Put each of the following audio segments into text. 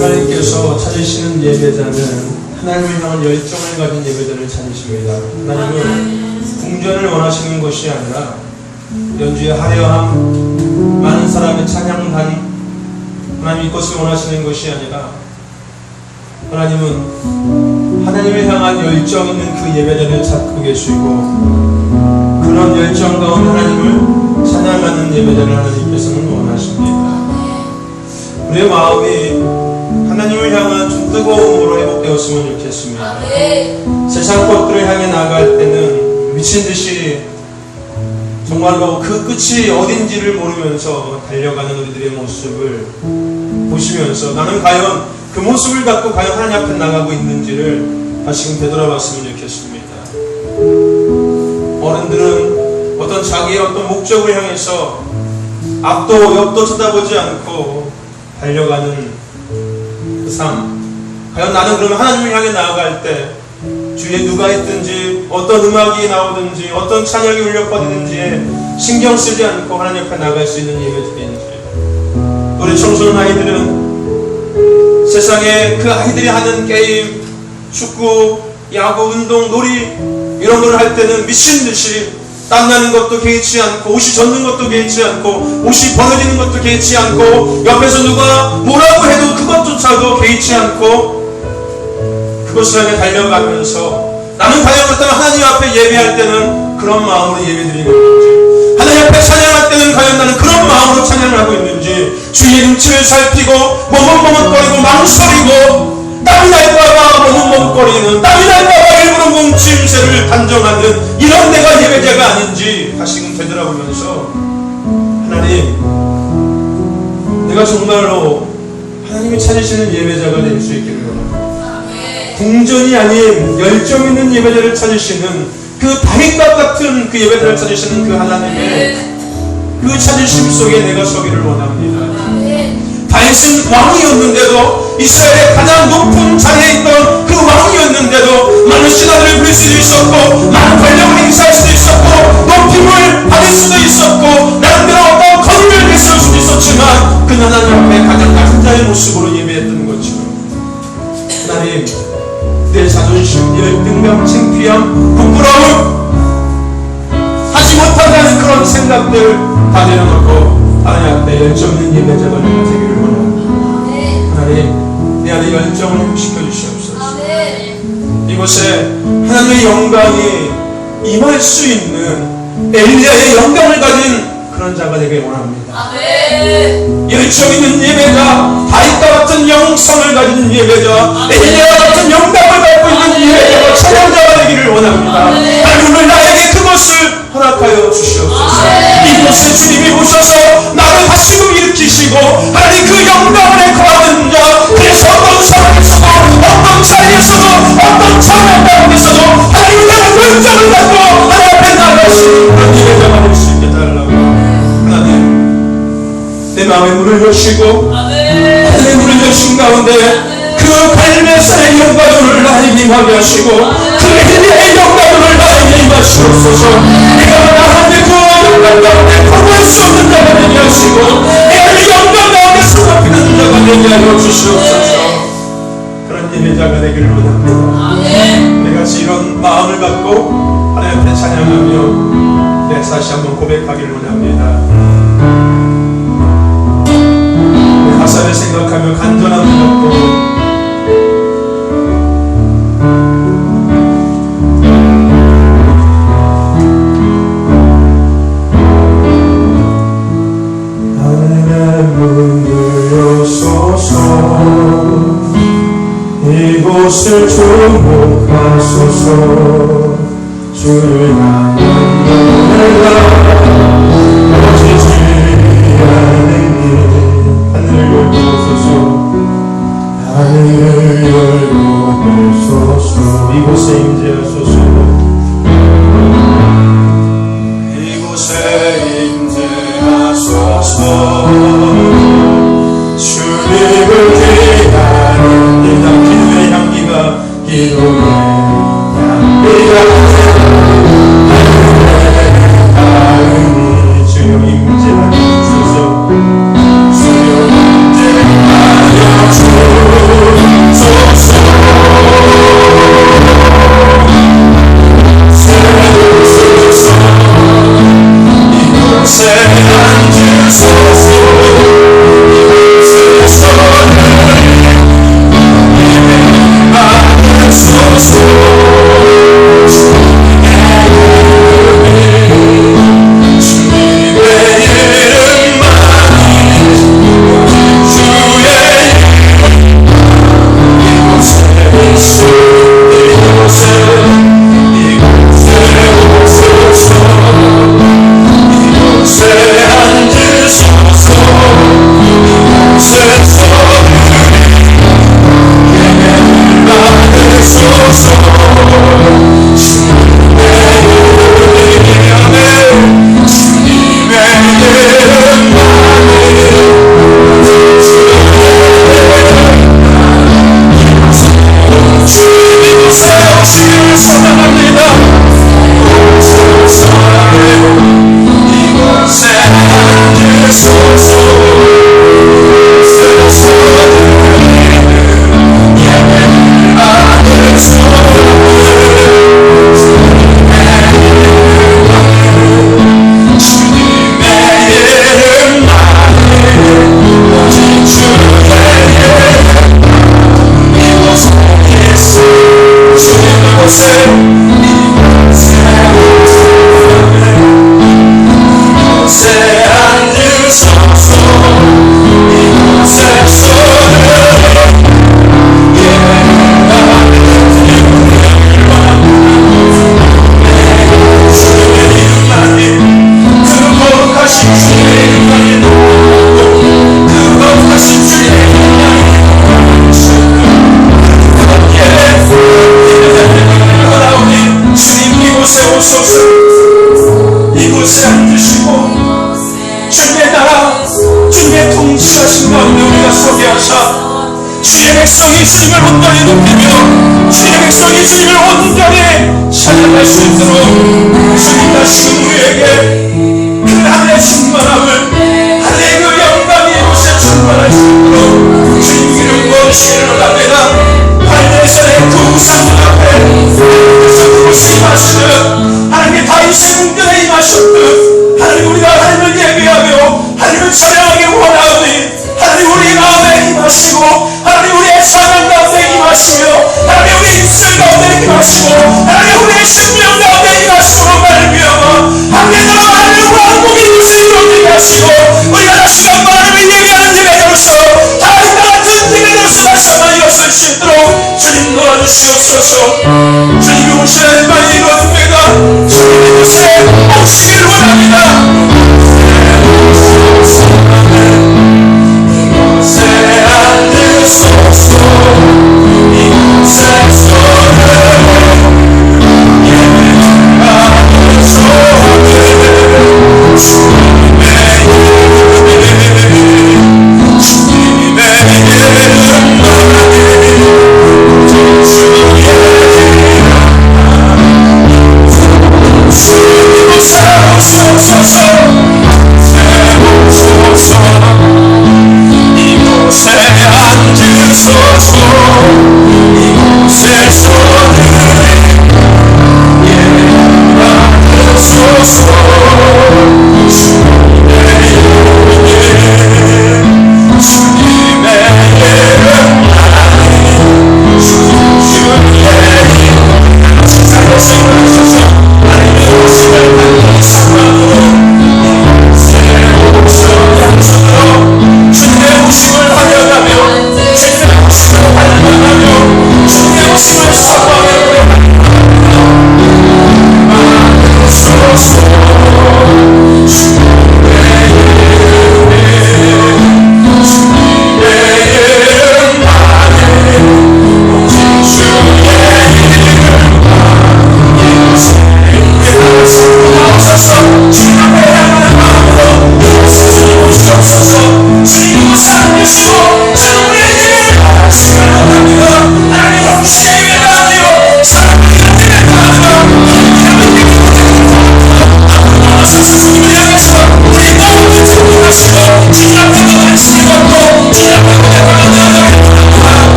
하나님께서 찾으시는 예배자는 하나님을 향한 열정을 가진 예배자를 찾으십니다. 하나님은 궁전을 원하시는 것이 아니라 연주의 화려함, 많은 사람의 찬양단, 하나님 이것을 원하시는 것이 아니라 하나님은 하나님을 향한 열정 있는 그 예배자를 찾고 계시고, 그런 열정 가운데 하나님을 찬양하는 예배자를 하나님께서는 원하십니다. 우리의 마음이 하나님을 향한 좀 뜨거움으로 회복되었으면 좋겠습니다. 세상 것들을 향해 나아갈 때는 미친듯이 정말로 그 끝이 어딘지를 모르면서 달려가는 우리들의 모습을 보시면서 나는 과연 그 모습을 갖고 과연 하나님 앞에 나가고 있는지를 다시금 되돌아봤으면 좋겠습니다. 어른들은 어떤 자기의 어떤 목적을 향해서 앞도 옆도 쳐다보지 않고 달려가는 그 삶, 과연 나는 그러면 하나님을 향해 나아갈 때 주위에 누가 있든지 어떤 음악이 나오든지 어떤 찬양이 울려 퍼지든지에 신경 쓰지 않고 하나님 앞에 나갈 수 있는 예배들인지, 우리 청소년 아이들은 세상에 그 아이들이 하는 게임, 축구, 야구, 운동, 놀이 이런 걸 할 때는 미친듯이 땀나는 것도 개의치 않고, 옷이 젖는 것도 개의치 않고, 옷이 벌어지는 것도 개의치 않고, 옆에서 누가 뭐라고 해도 그것조차도 개의치 않고 그것을 향해 달려가면서 나는 과연 그렇다면 하나님 앞에 예배할 때는 그런 마음으로 예배드리고 있는지, 하나님 앞에 찬양할 때는 과연 나는 그런 마음으로 찬양을 하고 있는지, 주의 눈치를 살피고 머뭇머뭇거리고 망설이고 땀이 날까봐 머뭇머뭇거리는, 땀이 날까봐 일부러 뭉침새를 단정하는 이런 내가 예배자가 아닌지 다시금 되돌아보면서 하나님, 내가 정말로 하나님이 찾으시는 예배자가 될 수 있기를 원합니다. 궁전이 아닌 열정 있는 예배자를 찾으시는 그 다윗과 같은 그 예배자를 찾으시는 그 하나님의 그 찾으심 속에 내가 서기를 원합니다. 다윗은 왕이었는데도, 이스라엘의 가장 높은 자리에 있던 그 왕이었는데도 많은 신하들을 부릴 수도 있었고, 많은 권력을 행사할 수도 있었고, 높임을 받을 수도 있었고, 나름대로 어떤 권위를 내세울 수도 있었지만 그는 하나님 앞에 가장 낮은 자의 모습으로 예배했던 것처럼, 하나님, 내 자존심, 열등감, 창피함, 부끄러움, 하지 못한다는 그런 생각들 다 내려놓고 하나님 앞에 열정 있는 예배자가 되기를 원합니다. 하나님, 내 안에 열정을 회복시켜 주시옵소서. 이곳에 하나님의 영광이 임할 수 있는 엘리야의 영광을 가진 그런 자가 되길 원합니다. 열정 있는 예배자, 다윗과 같은 영성을 가진 예배자, 엘리야와 같은 영광을 갖고 있는 예배자가 찬양자가 되기를 원합니다. 하나님, 오늘 나에게 그것을 허락하여 주시옵소서. 이곳에 주님이 오셔서 나를 다시금 일으키시고 하나님 그 영광을 거하는 자, 그래서 어떤 상황에서도 어떤 자리에서도 어떤 찬양 가운데서도 하나님 나의 열정을 갖고 하나님 앞에 나가시는 그런 예배자가 될 수 있게 달라고. 하나님, 내 마음의 문을 여시고 하늘의 문을 여신 가운데 그 갈매사의 영광을 하나님 임하게 하시고 그 엘리야의 영광을 하나님 임하시옵소서. 내가 하나님의 그 영광 가운데 거부할 수 없는 자가 되게 하시고 그 영광 가운데 숨어피는 자가 되게 하여 주시옵소서. 그런 예배자가 되기를 원합니다. 내가 이런 마음을 갖고 하나님 앞에 찬양하며 내 다시 한번 고백하기를 원합니다. 가사를 생각하며 간절함을 갖고 이곳을 주목하소서. 주를 향한 노래가 꺼지지 않는 길, 하늘을 열고 오소서. 하늘을 열고 오소서. 이곳에 임재하소서. 이곳에 임재하소서. 주옵소서. 주님을 기다립니다. 기도의 향기가 기도의 향기가 다음이 주여 임재하여 주소서. 주여 임재하여 주소서. 세우소서. 이곳에 앉으소서. 이곳에 앉으시고 주님의 나라, 주님의 통치하신 가운데 우리가 서게 하사 주의 백성이 주님을 온전히 높이며 주의 백성이 주님을 온전히 찬양할 수 있도록 주님 다시금 우리에게 그 하늘의 충만함을, 하늘의 그 영광이 이곳에 충만할 수 있도록 주님 이름 거시기를 원합니다. 하늘에서의 그 우상들 앞에 그곳에 임하시는 하나님의 다윗의 궁전에 임하셨듯 하나님 우리가 하나님을 예배하며 하나님을 찬양하기 원하오니 하나님 우리 마음에 임하시고 하나님 우리의 찬양 가운데 임하시며 하나님 우리의 입술 가운데 임하시고 하나님 우리의 심령 가운데 임하시고 말미암아 하나님 나라 하나님 왕국이 이곳에 이루어지게 하시고 우리가 다시 한번 하나님을 예배하는 예배로서 다윗과 같은 예배로서 다시 한번 이어설 수 있도록 주님 도와주시옵소서. 주님 이곳에 많이 이루어집니다. 주님 이곳에 오시기를 원합니다. 이곳에 앉으소서. 이곳에 서는 예배하는 소리 주님의 이름, 주님의 이름만이 주의 이름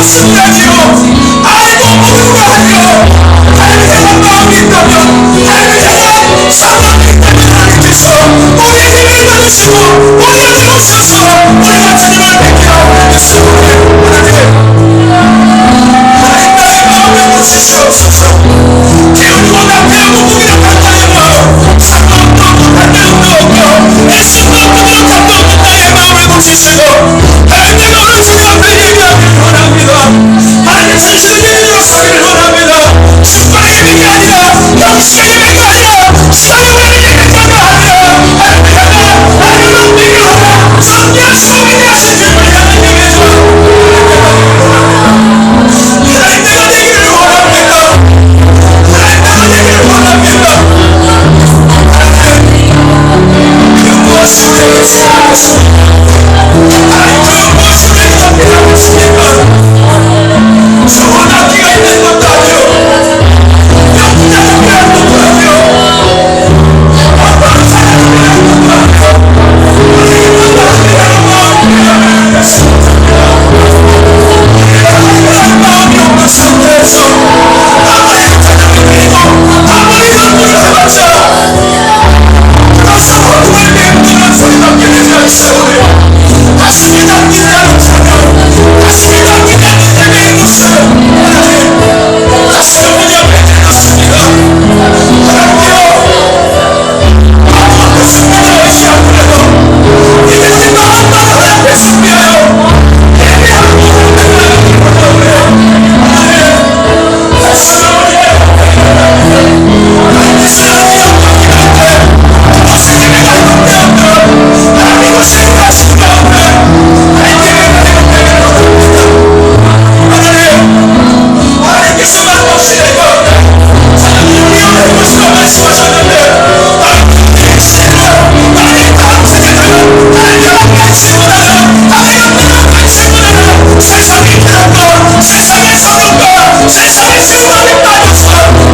승리하지요. 아이고 모두가 하여 하나님을 향한 마음이 있다면 하나님을 향한 사랑이 있다면 하나님께서 우리의 힘을 받으시고 우리 안에 오셔서 우리가 주님을 뵙게 하옵소서. 하나님 나의 마음을 고치시옵소서. 기울이고 낙태하고 무기력한 나의 마음 상관도 못한 내용도 없고 애씀도 없고 노력함도 없는 나의 마음을 고치시고 하나님 내가 오늘 주님 앞에 예배하기를 원합니다. 하나님 진실의 예배로 서기를 원합니다. 축복의 예배가 아니라 영식의 예배가 아니라 시간의 우리의 예배가 아니라 하나님을 향한 하나님을 높이기 원하 존귀하시고 위대하신 주님을 향한 예배죠. 하나님 내가 되기를 원합니다. 하나님 내가 되기를 원합니다. 하나님 그 무엇이 우리에게 필요하십니까? 하나님 그 무엇이 우리에게 필요하십니까? 좋은 악기가 있는 것도 아니요 영부자가 필요한 것도 아니요 어떤 사람이 필요한 것도 아니요 우리에게 필요한 마음이 필요한 마음이 없는 상태에서 아무리 찬양을 드리고 아무리 연주를 해봤자 그것은 허공을 맴도는 소리밖에 되지 않사오며 가슴이 담긴 나는 찬양 가슴이 담긴 나는 예배의 모습 하나님 다시 한번 옆에 드렸습니다. 하나님이여 아무것도 준비되어 않더라도 이제 우리 마음만 하나님께 준비하여 예배하고 하나님께 하나님 다시 한번 하나님께서 하나님의 영광이 가운데 그것의 예배가 가운데 없는 하나님 이것이 행하신 가운데 하나님 예배가 되는 원합니다. 하나님께서 말없이 내 가운데 하나님 우리가 되고 싶어 말씀하셨는데 하나님 시대는 하나님 다음 세대는 하나님 영광의 질문하는 하나님 영광의 질문하는 세상의 기록과 세상의 성령과 세상의 질문에 빠져서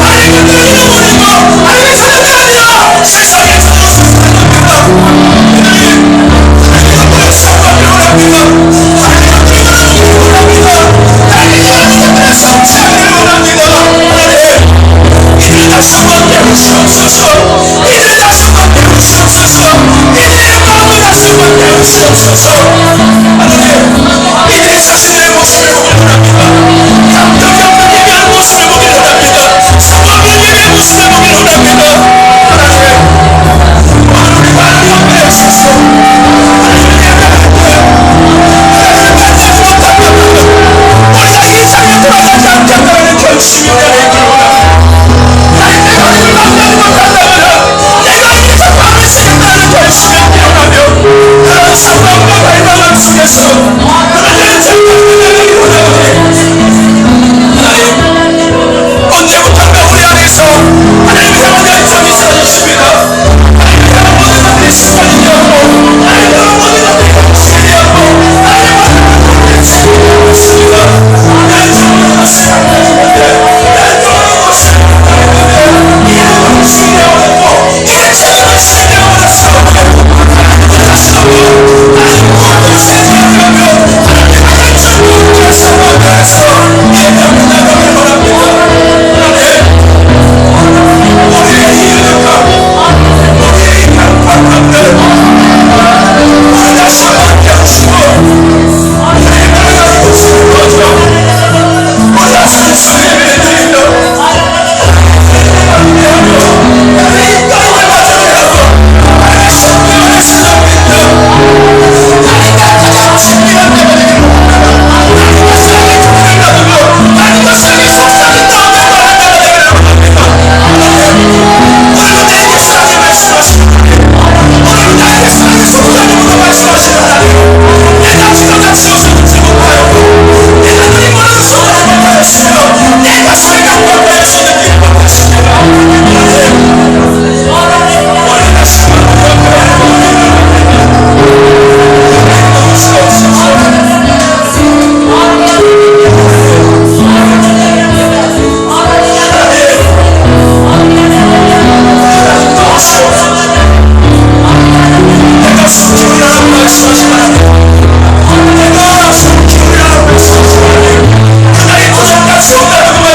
하나님의 눈을 잃어버리고 하나님의 사랑이 아니라 세상의 자녀로서 살아갑니다. 하나님 영광의 사랑을 원합니다. 하나님 영광의 나누기를 원합니다. 하나님 영광의 성취하기를 원합니다. 하나님 이들을 다시 한번 배우시옵소서. 이들을 다시 한번 배우시옵소서. 이들의 마음을 다시 한번 배우시옵소서. 하나님 이들의 자신들의 모습을 보기를 원합니다. 감격이 없는 예배하는 모습을 보기를 원합니다. 성과 없는 예배의 모습을 보기를 원합니다. 하나님 오늘 우리 하나님 앞에 오셔서 하나님을 예배할 때 하나님을 만나지 못한다면 우리가 이 자리에 돌아가지 않겠다는 결심이 우리 안에 있기를 원합니다. 하나님 내가 하나님을 만나지 못한다면 내가 여기서 밤을 새겠다는 결심이 필요하며 그런 상황과 갈망을 속에서 하나님을 생각하기를 원합니다.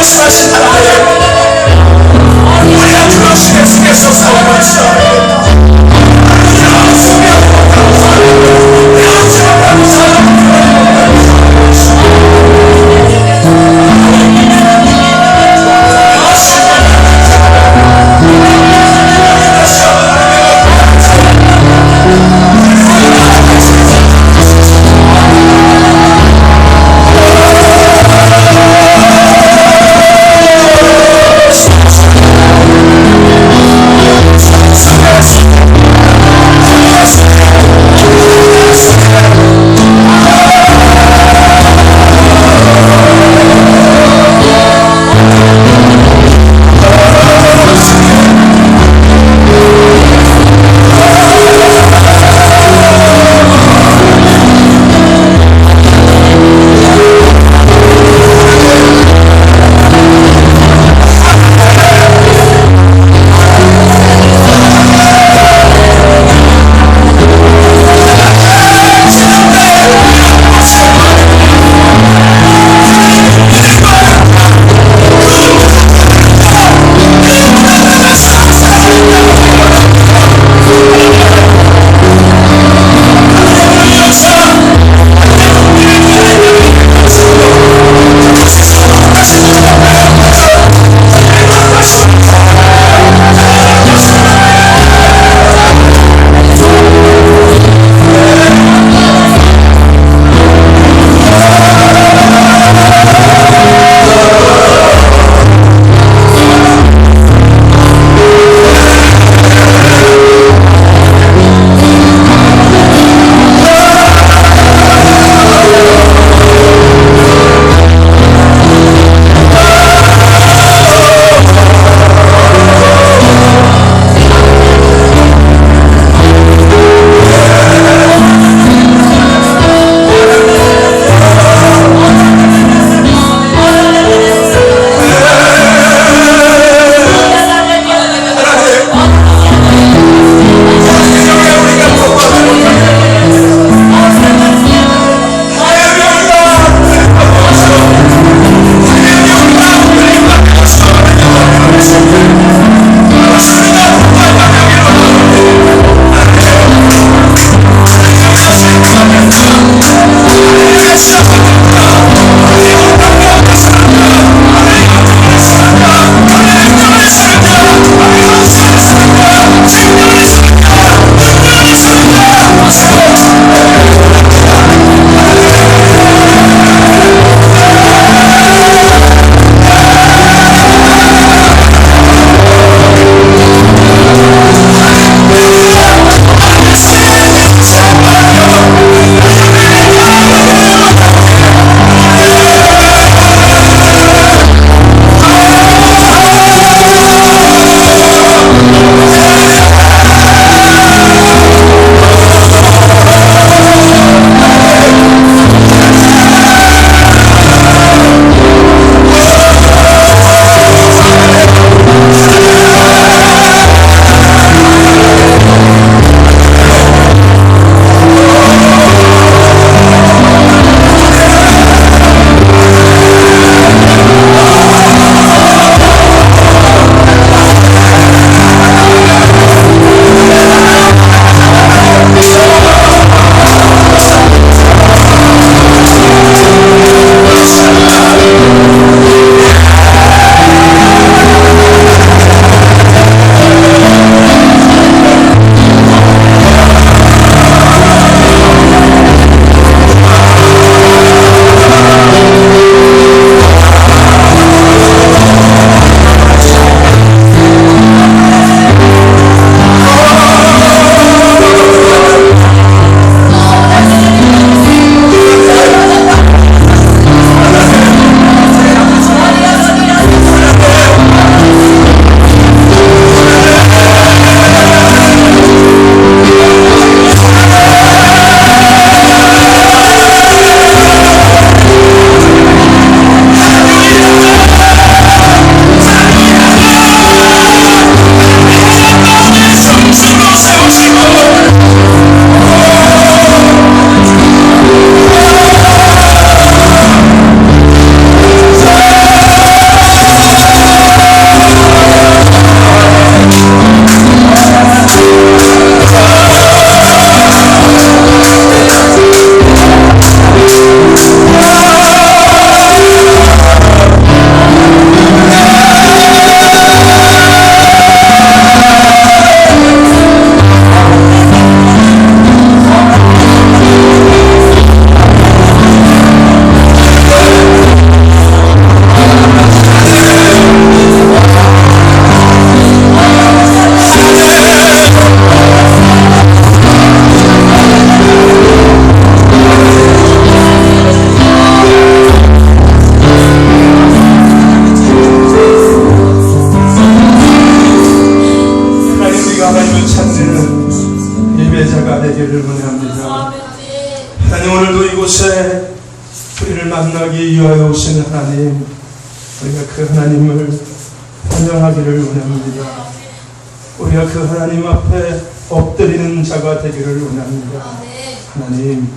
말씀하신 하나님, 우리가 그런 시대 속에서 살고 있어. 위하여 오신 하나님, 우리가 그 하나님을 환영하기를 원합니다. 우리가 그 하나님 앞에 엎드리는 자가 되기를 원합니다. 하나님,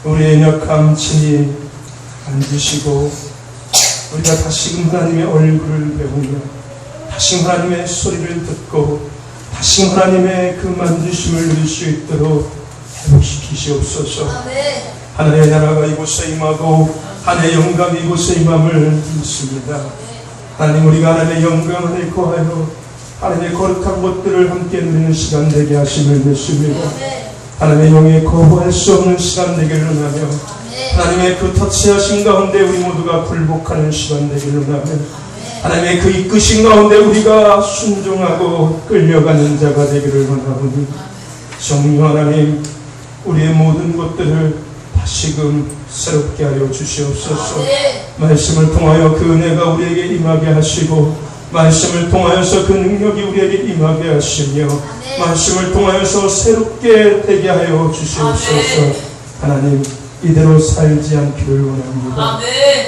우리의 연약함 친히 앉으시고 우리가 다시금 하나님의 얼굴을 배우며 다시금 하나님의 소리를 듣고 다시금 하나님의 그 만지심을 누릴 수 있도록 회복시키시옵소서. 하나님의 나라가 이곳에 임하고 하나님의 영광이 이곳에 임함을 믿습니다. 하나님, 우리가 하나님의 영광을 거하여 하나님의 거룩한 것들을 함께 누리는 시간 되게 하심을 믿습니다. 하나님의 영에 거부할 수 없는 시간 되기를 원하며 하나님의 그 터치하신 가운데 우리 모두가 굴복하는 시간 되기를 원하며 하나님의 그 이끄신 가운데 우리가 순종하고 끌려가는 자가 되기를 원하오니 성령 하나님, 우리의 모든 것들을 다시금 새롭게 하여 주시옵소서. 말씀을 통하여 그 은혜가 우리에게 임하게 하시고 말씀을 통하여서 그 능력이 우리에게 임하게 하시며 말씀을 통하여서 새롭게 되게 하여 주시옵소서. 하나님, 이대로 살지 않기를 원합니다.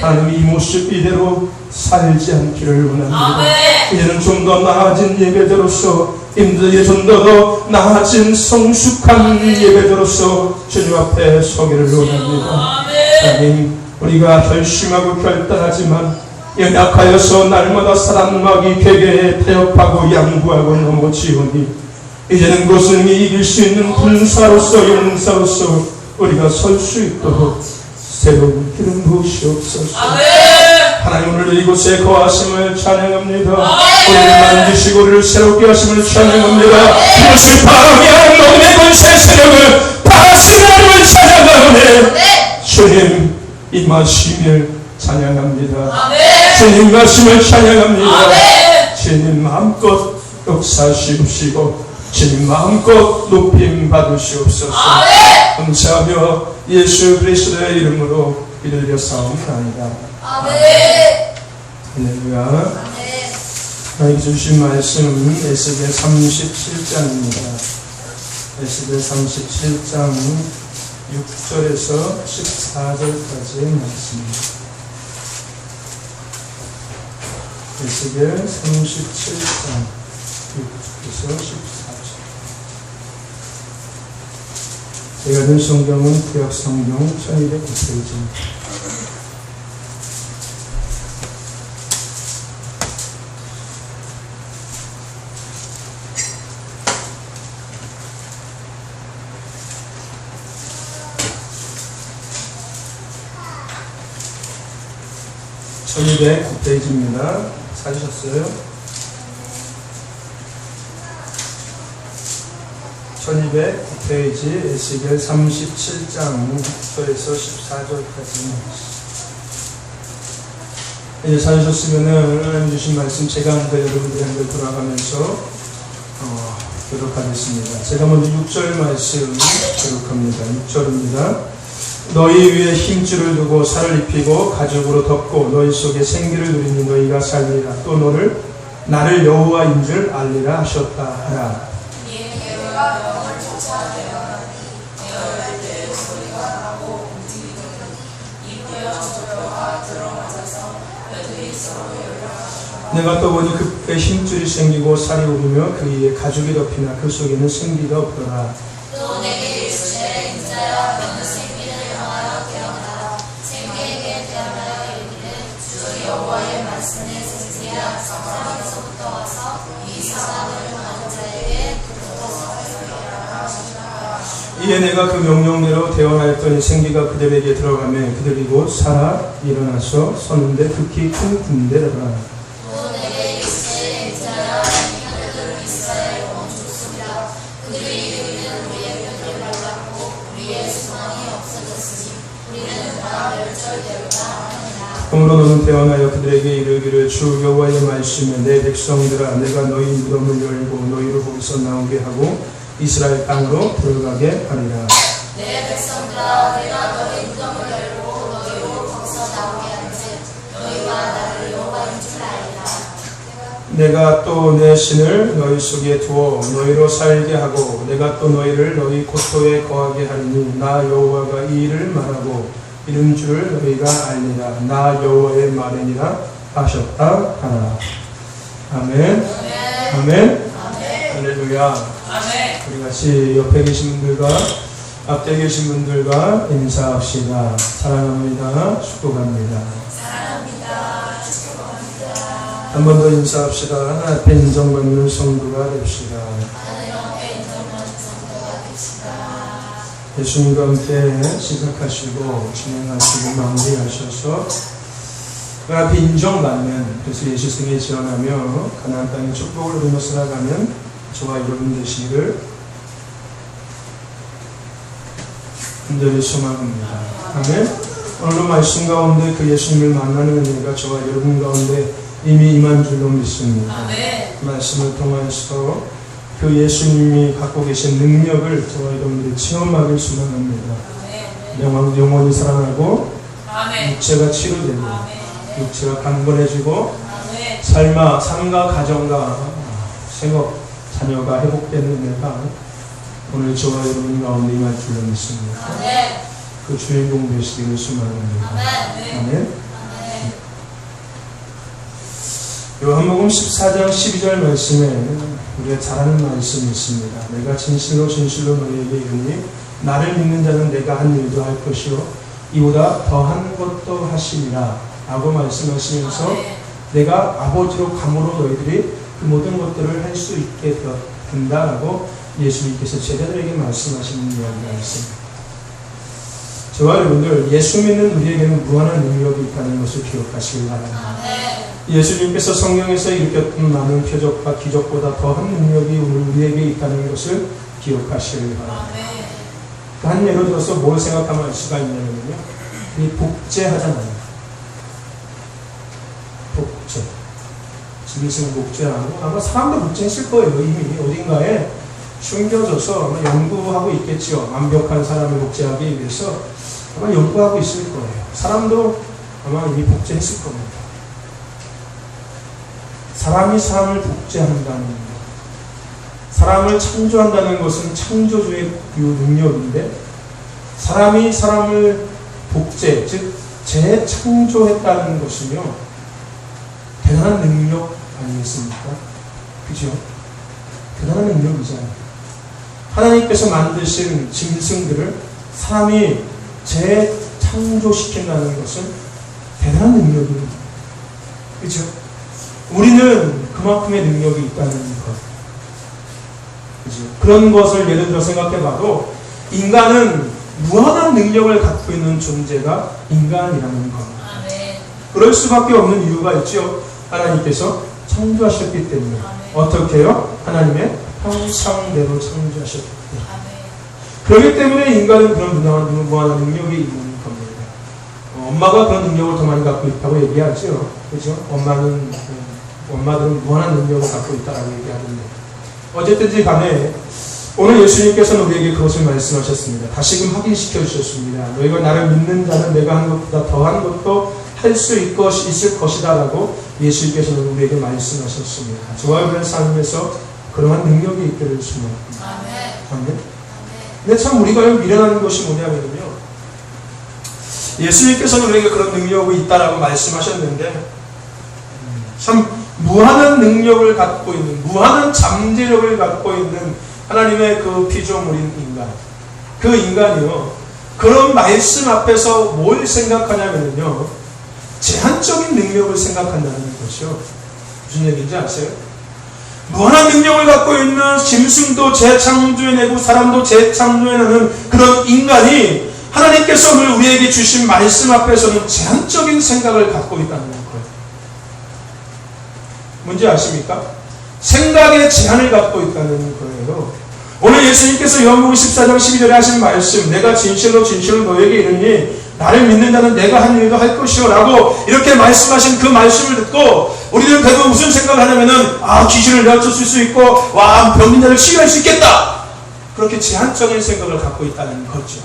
하나님, 이 모습 이대로 살지 않기를 원합니다. 이제는 좀 더 나아진 예배자로서 임들이 좀 더 나아진 성숙한 예배자로서 주님 앞에 서기를 원합니다. 하나님, 우리가 결심하고 결단하지만 연약하여서 날마다 사람막이 괴괴해 태엽하고 양구하고 넘어지오니 이제는 그것을 이길 수 있는 군사로서 용사로서 우리가 설 수 있도록 새로운 기름 부으시옵소서. 하나님, 오늘 이곳에 거하심을 찬양합니다. 우리를 만지시고 우리를 새롭게 하심을 찬양합니다. 이것을 방해한 너의 권세 세력을 다스리는 찬양하오네. 주님 임하심을 찬양합니다. 주님 임하심을 찬양합니다. 주님 마음껏 역사하시옵시고 주님 마음껏 높임 받으시옵소서. 감사하며 예수 그리스도의 이름으로 기도드려 사옵나이다. 할렐루야. 하나님께 주신 말씀은 에스겔 37장입니다. 에스겔 37장 6절에서 14절까지의 말씀입니다. 에스겔 37장 6절에서 14절. 제가 든 성경은 구약 성경 1209페이지입니다. (1209) 페이지입니다. 찾으셨어요? 1209페이지 에스겔 37장 6절에서 14절까지. 이제 찾으셨으면은 하나님 주신 말씀 제가 한번 여러분들한테 돌아가면서 교독하겠습니다. 제가 먼저 6절 말씀 교독합니다. 6절입니다. 너희 위에 힘줄을 두고 살을 입히고 가죽으로 덮고 너희 속에 생기를 누리니 너희가 살리라. 또 너를 나를 여호와인 줄 알리라 하셨다 하라. 내가 또 보니 그의 힘줄이 생기고 살이 오르며 그 위에 가죽이 덮이나 그 속에는 생기가 없더라. 또 내게 이르시되 인자야 너는 생기를 향하여 깨어나라. 생기에게 태어나여 이르기를 주 여호와의 말씀에 생기야 사방에서부터 와서 이 사람을 하는 자에게 이에 내가 그 명령대로 대언하였더니 생기가 그들에게 들어가며 그들이 곧 살아 일어나서 섰는데 극히 큰 군대더라. 또 내게 이르시되 인자야 이들은 이스라엘 온 족속이라. 그들이 이르기를 우리의 뼈를 발랐고 우리의 소망이 없어졌으니 우리는 다 멸절되었다 하느니라. 그러므로 너는 대언하여 그들에게 이르기를 주 여호와의 말씀에 내 백성들아 내가 너희 무덤을 열고 너희를 거기서 나오게 하고 이스라엘 땅으로 들어가게 하리라. 내 백성들아 내가 너희 무덤을 열고 너희로 거기서 나오게 한즉 너희가 나를 여호와인 줄 알리라. 내가 또 내 신을 너희 속에 두어 너희로 살게 하고 내가 또 너희를 너희 고토에 거하게 하리니 나 여호와가 이 일을 말하고 이른 줄 너희가 알리라. 나 여호와의 말이니라 하셨다 하라. 아멘. 아멘. 할렐루야. 우리 같이 옆에 계신 분들과 앞에 계신 분들과 인사합시다. 사랑합니다. 축복합니다. 한 번 더 인사합시다. 하나 앞에 인정받는 성도가 됩시다. 예수님과 함께 시작하시고 진행하시고 마무리하셔서 그 앞에 인정받는, 그래서 예수님에 지원하며 가나안 땅의 축복을 누리며 살아가면 저와 여러분 되시기를 간절히 소망합니다. 아멘. 오늘 말씀 가운데 그 예수님을 만나는 은혜가 저와 여러분 가운데 이미 임한 줄로 믿습니다. 그 말씀을 통해서 그 예수님이 갖고 계신 능력을 저와 여러분들이 체험하길 소망합니다. 영원히 살아나고 육체가 치료되고 육체가 강건해지고 삶과 가정과 생업, 자녀가 회복되는 은혜가 오늘 저와 여러분 가운데 임할 줄로 믿습니다. 그 주인공 되시기를 소망합니다. 아멘. 요한복음 14장 12절 말씀에 우리가 잘 아는 말씀이 있습니다. 내가 진실로 너희에게 이르니 나를 믿는 자는 내가 한 일도 할 것이요 이보다 더한 것도 하시리라 라고 말씀하시면서 내가 아버지로 감으로 너희들이 그 모든 것들을 할 수 있게 된다라고 예수님께서 제자들에게 말씀하시는 이야기가 있습니다. 저와 여러분들, 예수 믿는 우리에게는 무한한 능력이 있다는 것을 기억하시길 바랍니다. 예수님께서 성경에서 일으켰던 많은 표적과 기적보다 더한 능력이 오늘 우리에게 있다는 것을 기억하시길 바랍니다. 한 예로 들어서 뭘 생각하면 알 수가 있냐면요, 이 복제하잖아요. 복제. 짐승을 복제하고 아마 사람도 복제했을 거예요. 이미 어딘가에 숨겨져서 아마 연구하고 있겠죠. 완벽한 사람을 복제하기 위해서 아마 연구하고 있을 거예요. 사람도 아마 이미 복제했을 겁니다. 사람이 사람을 복제한다는 것, 사람을 창조한다는 것은 창조주의 능력인데, 사람이 사람을 복제, 즉 재창조했다는 것은요, 대단한 능력 아니겠습니까? 그죠? 대단한 능력이잖아요. 하나님께서 만드신 짐승들을 사람이 재창조시킨다는 것은 대단한 능력입니다. 그죠? 우리는 그만큼의 능력이 있다는 것. 그죠? 그런 것을 예를 들어 생각해 봐도 인간은 무한한 능력을 갖고 있는 존재가 인간이라는 겁니다. 그럴 수밖에 없는 이유가 있죠. 하나님께서 창조하셨기 때문에. 어떻게요? 하나님의 형상대로 창조하셨기 때문에. 그렇기 때문에 인간은 그런 무한한 능력이 있는 겁니다. 엄마가 그런 능력을 더 많이 갖고 있다고 얘기하죠. 그죠? 엄마들은 무한한 능력을 갖고 있다고 얘기하는데, 어쨌든지 간에 오늘 예수님께서는 우리에게 그것을 말씀하셨습니다. 다시금 확인시켜 주셨습니다. 너희가 나를 믿는 자는 내가 한 것보다 더한 것도 할 수 있을 것이다 라고 예수님께서는 우리에게 말씀하셨습니다. 저와 여러분의 삶에서 그러한 능력이 있기를 소망합니다. 아멘. 근데 참 우리가 미련한 것이 뭐냐면요, 예수님께서는 우리에게 그런 능력이 있다라고 말씀하셨는데, 참 무한한 능력을 갖고 있는, 무한한 잠재력을 갖고 있는 하나님의 그 피조물인 인간, 그 인간이요, 그런 말씀 앞에서 뭘 생각하냐면요, 제한적인 능력을 생각한다는 것이요. 무슨 얘기인지 아세요? 무한한 능력을 갖고 있는 짐승도 재창조해내고 사람도 재창조해내는 그런 인간이 하나님께서 오늘 우리에게 주신 말씀 앞에서는 제한적인 생각을 갖고 있다는 거예요. 뭔지 아십니까? 생각의 제한을 갖고 있다는 거예요. 오늘 예수님께서 요한복음 14장 12절에 하신 말씀, 내가 진실로 너에게 이르니 나를 믿는 자는 내가 한 일도 할 것이요 라고 이렇게 말씀하신 그 말씀을 듣고 우리는 대부분 무슨 생각을 하냐면은, 귀신을 내쫓을 수 있고, 병든 자를 치유할 수 있겠다, 그렇게 제한적인 생각을 갖고 있다는 거죠.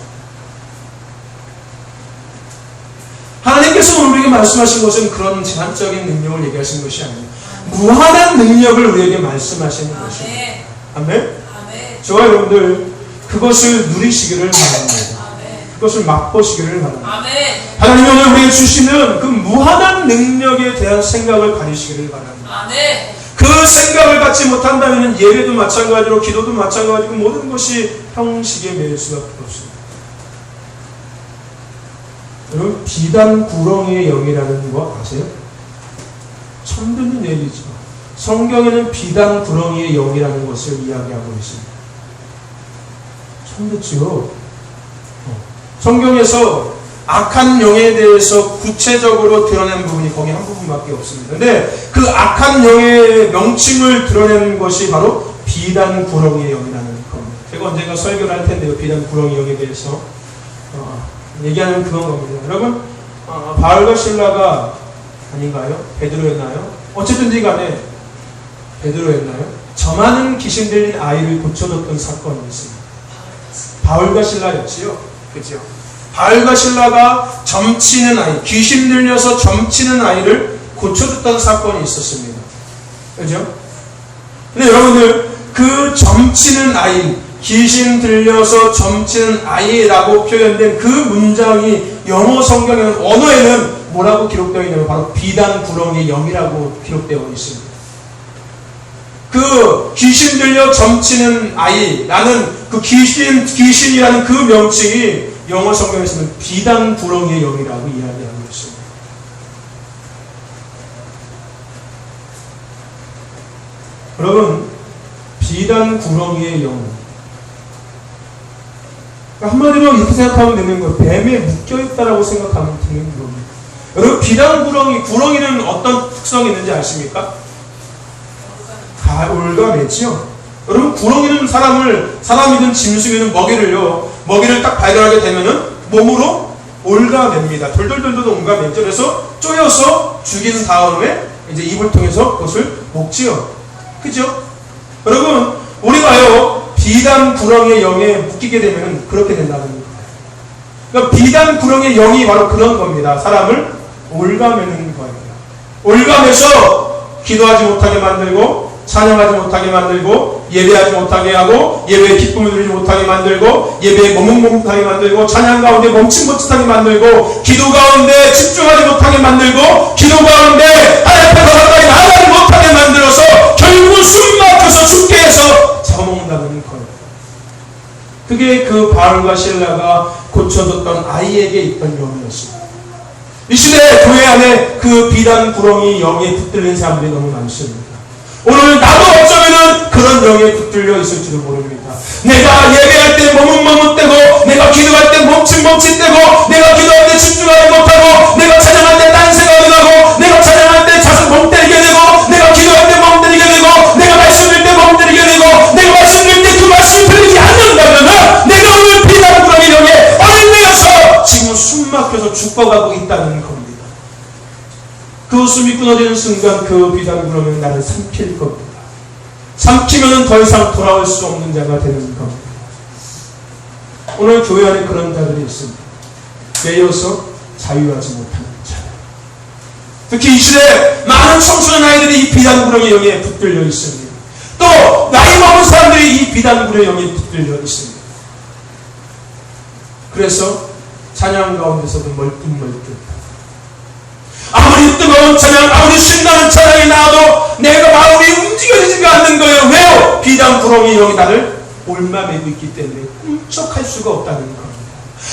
하나님께서 오늘 우리에게 말씀하신 것은 그런 제한적인 능력을 얘기하신 것이 아니에요. 무한한 능력을 우리에게 말씀하시는 것입니다. 아멘? 저와 여러분들 그것을 누리시기를 바랍니다. 그것을 맛보시기를 바랍니다. 아멘. 하나님이 오늘 우리에게 주시는 그 무한한 능력에 대한 생각을 가지시기를 바랍니다. 아멘. 그 생각을 갖지 못한다면 예배도 마찬가지로 기도도 마찬가지고 모든 것이 형식에 매일 수밖에 없습니다. 여러분, 비단 구렁이의 영이라는 거 아세요? 처음 듣는 얘기죠. 성경에는 비단 구렁이의 영이라는 것을 이야기하고 있습니다. 처음 듣죠? 성경에서 악한 영에 대해서 구체적으로 드러낸 부분이 거기 한 부분밖에 없습니다. 근데 그 악한 영의 명칭을 드러낸 것이 바로 비단 구렁이의 영이라는 겁니다. 제가 언젠가 설교를 할 텐데요. 비단 구렁이 영에 대해서 얘기하는 그런 겁니다. 여러분, 바울과 실라가 아닌가요? 베드로였나요? 어쨌든지 간에 베드로였나요? 저많은 귀신 들린 아이를 고쳐줬던 사건이 있습니다. 바울과 실라였지요. 그죠? 바울과 실라가 점치는 아이, 귀신 들려서 점치는 아이를 고쳐줬던 사건이 있었습니다. 그죠? 근데 여러분들, 그 점치는 아이, 귀신 들려서 점치는 아이라고 표현된 그 문장이 영어 성경에는, 언어에는 뭐라고 기록되어 있냐면 바로 비단 구렁이의 영이라고 기록되어 있습니다. 그 귀신 들려 점치는 아이라는 그 귀신이라는 그 명칭이 영어 성경에서는 비단 구렁이의 영이라고 이야기하고 있습니다. 여러분, 비단 구렁이의 영. 한마디로 이렇게 생각하면 되는 거예요. 뱀에 묶여있다라고 생각하면 되는 겁니다. 여러분, 비단 구렁이는 어떤 특성이 있는지 아십니까? 올가매죠. 여러분, 구렁이는 사람이든 짐승이든 먹이를 딱 발견하게 되면은 몸으로 올가맵니다. 돌돌돌돌 올가매죠. 그래서 쪼여서 죽인 다음에 이제 입을 통해서 그것을 먹지요. 그죠? 여러분, 우리가요, 비단 구렁이의 영에 묶이게 되면 그렇게 된다는 거예요. 그러니까 비단 구렁이의 영이 바로 그런 겁니다. 사람을 올가매는 거예요. 올가매서 기도하지 못하게 만들고, 찬양하지 못하게 만들고, 예배하지 못하게 하고, 예배에 기쁨을 누리지 못하게 만들고, 예배에 머뭇머뭇하게 만들고, 찬양 가운데 멈칫멈칫하게 만들고, 기도 가운데 집중하지 못하게 만들고, 기도 가운데 하나님 앞에 더 가까이 나아가지 못하게 만들어서 결국은 숨 막혀서 죽게 해서 잡아먹는다는 거예요. 그게 그 바울과 실라가 고쳐줬던 아이에게 있던 영이었습니다. 이 시대 교회 안에 그 비단 구렁이 영에 붙들린 사람들이 너무 많습니다. 오늘 나도 어쩌면은 그런 영에 붙들려 있을지도 모릅니다. 내가 예배할 때 머뭇머뭇대고, 내가 기도할 때 멈칫멈칫대고, 내가 기도할 때 집중하지 못하고, 내가 찬양할 때 딴 생각이 나고, 내가 찬양할 때 자주 멍 때리게 되고, 내가 기도할 때 멍 때리게 되고, 내가 말씀 드릴 때 멍 때리게 되고, 내가 말씀 드릴 때 그 말씀이 들리지 않는다면은 내가 오늘 비단 구렁이 영에 얽매여서 지금 숨 막혀서 죽어가고 있다는 겁니다. 그 숨이 끊어지는 순간 그 비단 구렁이는 나를 삼킬 겁니다. 삼키면 더 이상 돌아올 수 없는 자가 되는 겁니다. 오늘 교회 안에 그런 자들이 있습니다. 매여서 자유하지 못하는 자. 특히 이 시대 많은 청소년 아이들이 이 비단 구렁이 영에 붙들려 있습니다. 또 나이 먹은 사람들이 이 비단 구렁이 영에 붙들려 있습니다. 그래서 찬양 가운데서도 멀뚱멀뚱, 아무리 뜨거운 찬양, 아무리 신나는 찬양이 나와도 내가 마음이 움직여지지가 않는 거예요. 왜요? 비단 구렁이 영이 나를 올마매고 있기 때문에 꿈쩍할 수가 없다는 겁니다.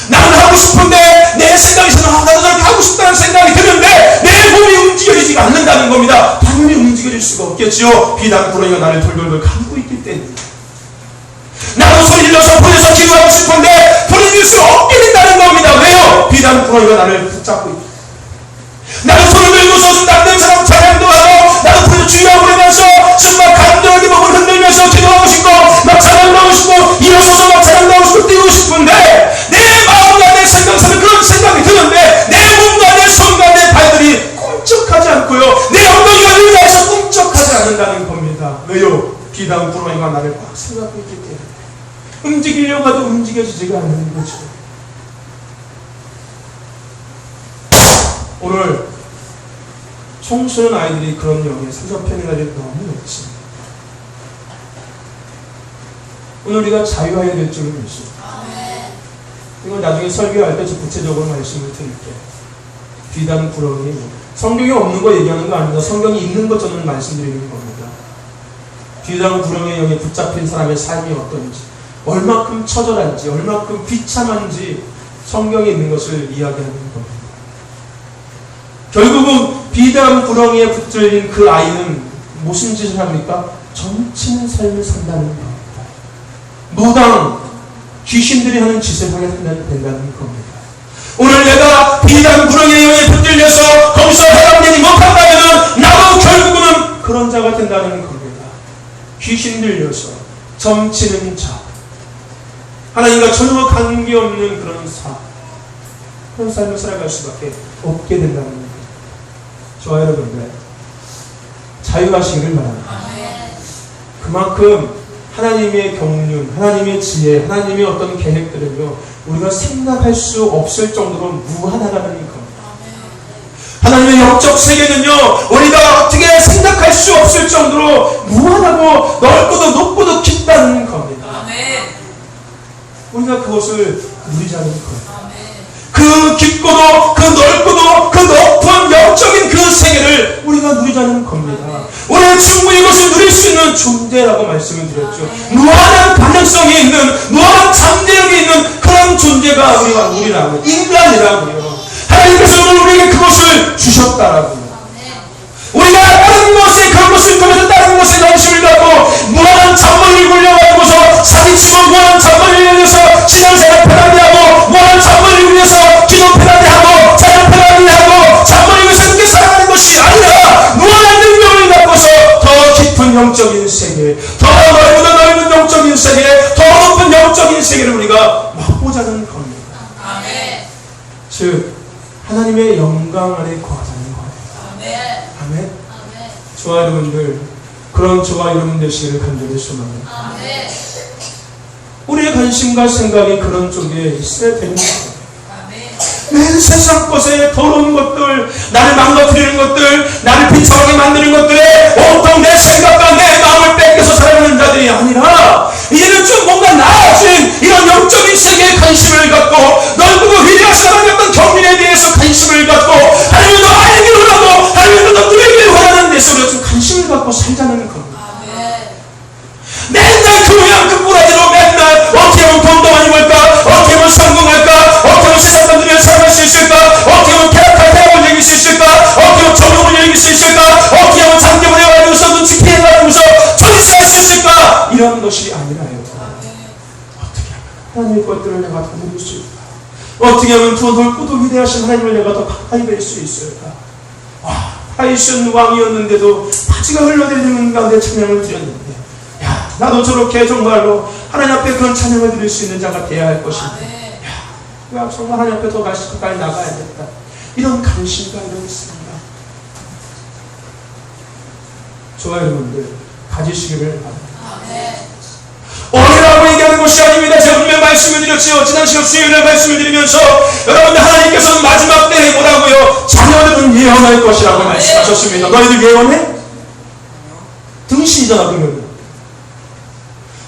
나는 하고 싶은데 내 생각에서는 나도 저렇게 하고 싶다는 생각이 드는데 내 몸이 움직여지지가 않는다는 겁니다. 당연히 움직여질 수가 없겠죠. 비단 구렁이가 나를 돌돌돌 감고 있기 때문에. 나도 소리 질러서 부르서 기도하고 싶은데 부르질 수 없게 된다는 겁니다. 왜요? 비단 구렁이가 나를 붙잡고 있기 때문에. 나도 손을 들고서 남들처럼 찬양도 하고, 나도 부르 주여 부르면서 정말 감동하게 몸을 흔들면서 기도하고 싶고, 막 찬양도 하고 싶고, 일어서서 막 찬양도 하고 싶고 뛰고 싶은데 내 마음과 내 생각에서는 그런 생각이 드는데 내 몸과 내 손과 내 발들이 꿈쩍하지 않고요, 내 엉덩이가 의자에서 꿈쩍하지 않는다는 겁니다. 왜요? 비단 구렁이가 나를 꽉 생각하고 있기 때문에 움직이려고 해도 움직여지지가 않는 거죠. 오늘 청소년 아이들이 그런 영에 사로잡히는 날이 너무 많습니다. 오늘 우리가 자유해야 될 줄을 믿습니다. 이건 나중에 설교할 때 좀 구체적으로 말씀을 드릴게요. 비단 구렁이. 성경이 없는 거 얘기하는 거 아닙니다. 성경이 있는 것 저는 말씀드리는 겁니다. 비단 구렁이의 영에 붙잡힌 사람의 삶이 어떤지, 얼마큼 처절한지, 얼마큼 비참한지 성경에 있는 것을 이야기하는 겁니다. 결국은 비단 구렁이에 붙들린 그 아이는 무슨 짓을 합니까? 점치는 삶을 산다는 겁니다. 무당, 귀신들이 하는 짓을 하게 된다는 겁니다. 오늘 내가 비단 구렁이의 영에 붙들려서 거기서 해방되지 못한다면 나도 결국은 그런 자가 된다는 겁니다. 귀신 들려서 점치는 자, 하나님과 전혀 관계없는 그런 삶을 살아갈 수밖에 없게 된다는 겁니다. 저와 여러분들 자유하시기를 바랍니다. 그만큼 하나님의 경륜, 하나님의 지혜, 하나님의 어떤 계획들은요, 우리가 생각할 수 없을 정도로 무한하다는 겁니다. 하나님의 영적 세계는요, 우리가 어떻게 생각할 수 없을 정도로 무한하고 넓고도 높고도 깊다는 겁니다. 우리가 그것을 누리자는 거예요. 그 깊고도, 그 넓고도, 그 높은 영적인 그 세계를 우리가 누리자는 겁니다. 우리는 충분히 이것을 누릴 수 있는 존재라고 말씀을 드렸죠. 무한한 가능성이 있는, 무한한 잠재력이 있는 그런 존재가 우리라고요. 인간이라고요. 하나님께서 오늘 우리에게 그것을 주셨다라고요. 우리가 다른 것에, 그것을 통해서 다른 것에 관심을 갖고 무한한 잠벌을 굴려가지고서 사기치고 무한한 잠벌을 위해서 신앙생활 편하게 하고 무한한 잠벌을 위해서 기도 편하게 하고 자연 편하게 하고 잠벌을 위해서 그렇게 살아가는 것이 아니라 무한한 능력을 갖고서 더 깊은 영적인 세계, 더 넓은 영적인 세계, 더 높은 영적인 세계를 우리가 맛보자는 겁니다. 즉 하나님의 영광 안에 거하자는 거예요. 아멘. 저와 여러분들, 그런 저와 여러분 되시기를 간절히 소망합니다. 우리의 관심과 생각이 그런 쪽에 있어야 되는 거예요. 맨 세상 것에 더러운 것들, 나를 망가뜨리는 것들, 나를 비참하게 만드는 것들에 온통 내 생각과 내 마음을 뺏겨서 살아가는 자들이 아니라 이제는 좀 뭔가 나아진 이런 영적인 세계에 관심을 갖고 넓고 위대하신 하나님의 어떤 경륜에 대해서 관심을 갖고 하나님을 더 알기를 원하고 하나님을 더 누리기를 원하는 데서 우리가 좀 관심을 갖고 살자는 겁니다. 맨날 그 모양 그 꼬라지로 맨날 어떻게 하면 돈도 많이 벌까, 어떻게 하면 성공할까, 어떻게 하면 세상 사람들이랑 살아갈 수 있을까, 어떻게 하면 대학을 이길 수 있을까, 어떻게 하면 적용을 이길 수 있을까, 어떻게 하면 장점을 해가지고서 눈치 피해가지고서 전세 할 수 있을까, 이런 것이 아니라요. 어떻게 하면 하나님의 것들을 내가 더 누릴 수 있을까, 어떻게 하면 더 넓고도 위대하신 하나님을 내가 더 가까이 뵐 수 있을까. 하이션 왕이었는데도 바지가 흘러내리는 가운데 찬양을 드렸는데, 나도 저렇게 정말로 하나님 앞에 그런 찬양을 드릴 수 있는 자가 되어야 할 것인데, 야, 정말 하나님 앞에 더 가까이 나가야겠다. 이런 관심과 이런 있습니다. 저와 여러분들 가지시기를 바랍니다. 어리라고 얘기하는 것이 아닙니다. 제가 분명히 말씀을 드렸지요. 지난 시간 수요일에 말씀을 드리면서 여러분들 하나님께서는 마지막 때에 뭐라고요? 자녀들은 예언할 것이라고 말씀하셨습니다. 너희들 예언해? 등신이잖아. 그러면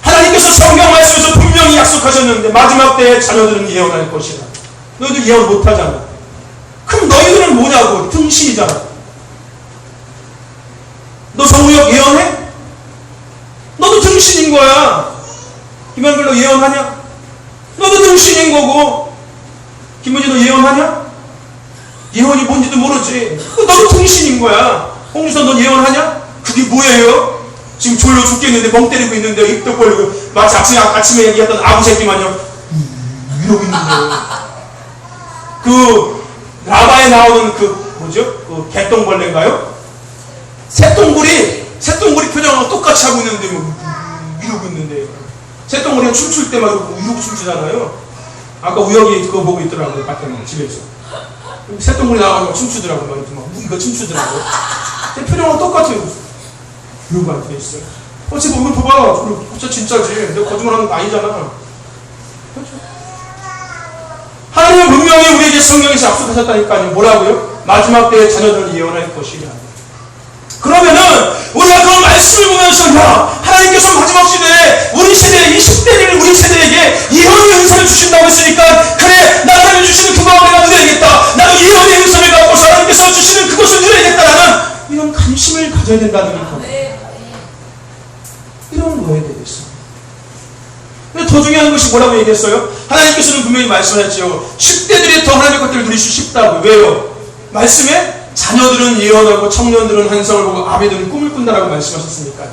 하나님께서 성경 말씀에서 분명히 약속하셨는데 마지막 때에 자녀들은 예언할 것이라. 너희들 예언 못하잖아. 그럼 너희들은 뭐냐고? 등신이잖아. 너 정우혁 예언해? 너도 등신인 거야. 김한글로 예언하냐? 너도 등신인 거고. 김문지 너 예언하냐? 예언이 뭔지도 모르지. 너도 등신인 거야. 홍유선 너 예언하냐? 그게 뭐예요? 지금 졸려 죽겠는데 멍 때리고 있는데 입도 벌리고 마치 아침에 얘기했던 아부새끼 마냥 이러고 있는데 그 라바에 나오는 그 뭐죠? 그 개똥벌레인가요? 새똥구리 표정하고 똑같이 하고 있는데 뭐 이러고 있는데 새똥구리가 춤출 때마다 이러고 춤추잖아요. 아까 우혁이 그거 보고 있더라고요. 밖에 집에서 새똥구리 나와서 춤추더라고요. 막 이거 춤추더라고요. 제 표정하고 똑같아요. 이러고 앉아있어요. 어째 뭐 이거 봐봐. 진짜 진짜지. 내가 거짓말하는 거 아니잖아. 그렇죠? 하나님은 분명히 우리에게 성경에서 약속하셨다니까요. 뭐라고요? 마지막 때에 자녀들을 예언할 것이냐. 그러면은 우리가 그런 말씀을 보면서 야 하나님께서 마지막 시대에 우리 세대 이 10대를 우리 세대에게 예언의 은사를 주신다고 했으니까 그래 나 하나님 주시는 그거 내가 누려야겠다. 나도 예언의 은사를 갖고서 하나님께서 주시는 그것을 누려야겠다라는 이런 관심을 가져야 된다는 겁니다. 이런 거에 대해서. 근데 더 중요한 것이 뭐라고 얘기했어요? 하나님께서는 분명히 말씀하셨죠. 10대들이 더 하나님의 것들을 누릴 수 쉽다고. 왜요? 말씀에 자녀들은 예언하고 청년들은 환상을 보고 아비들은 꿈을 꾼다라고 말씀하셨으니까요.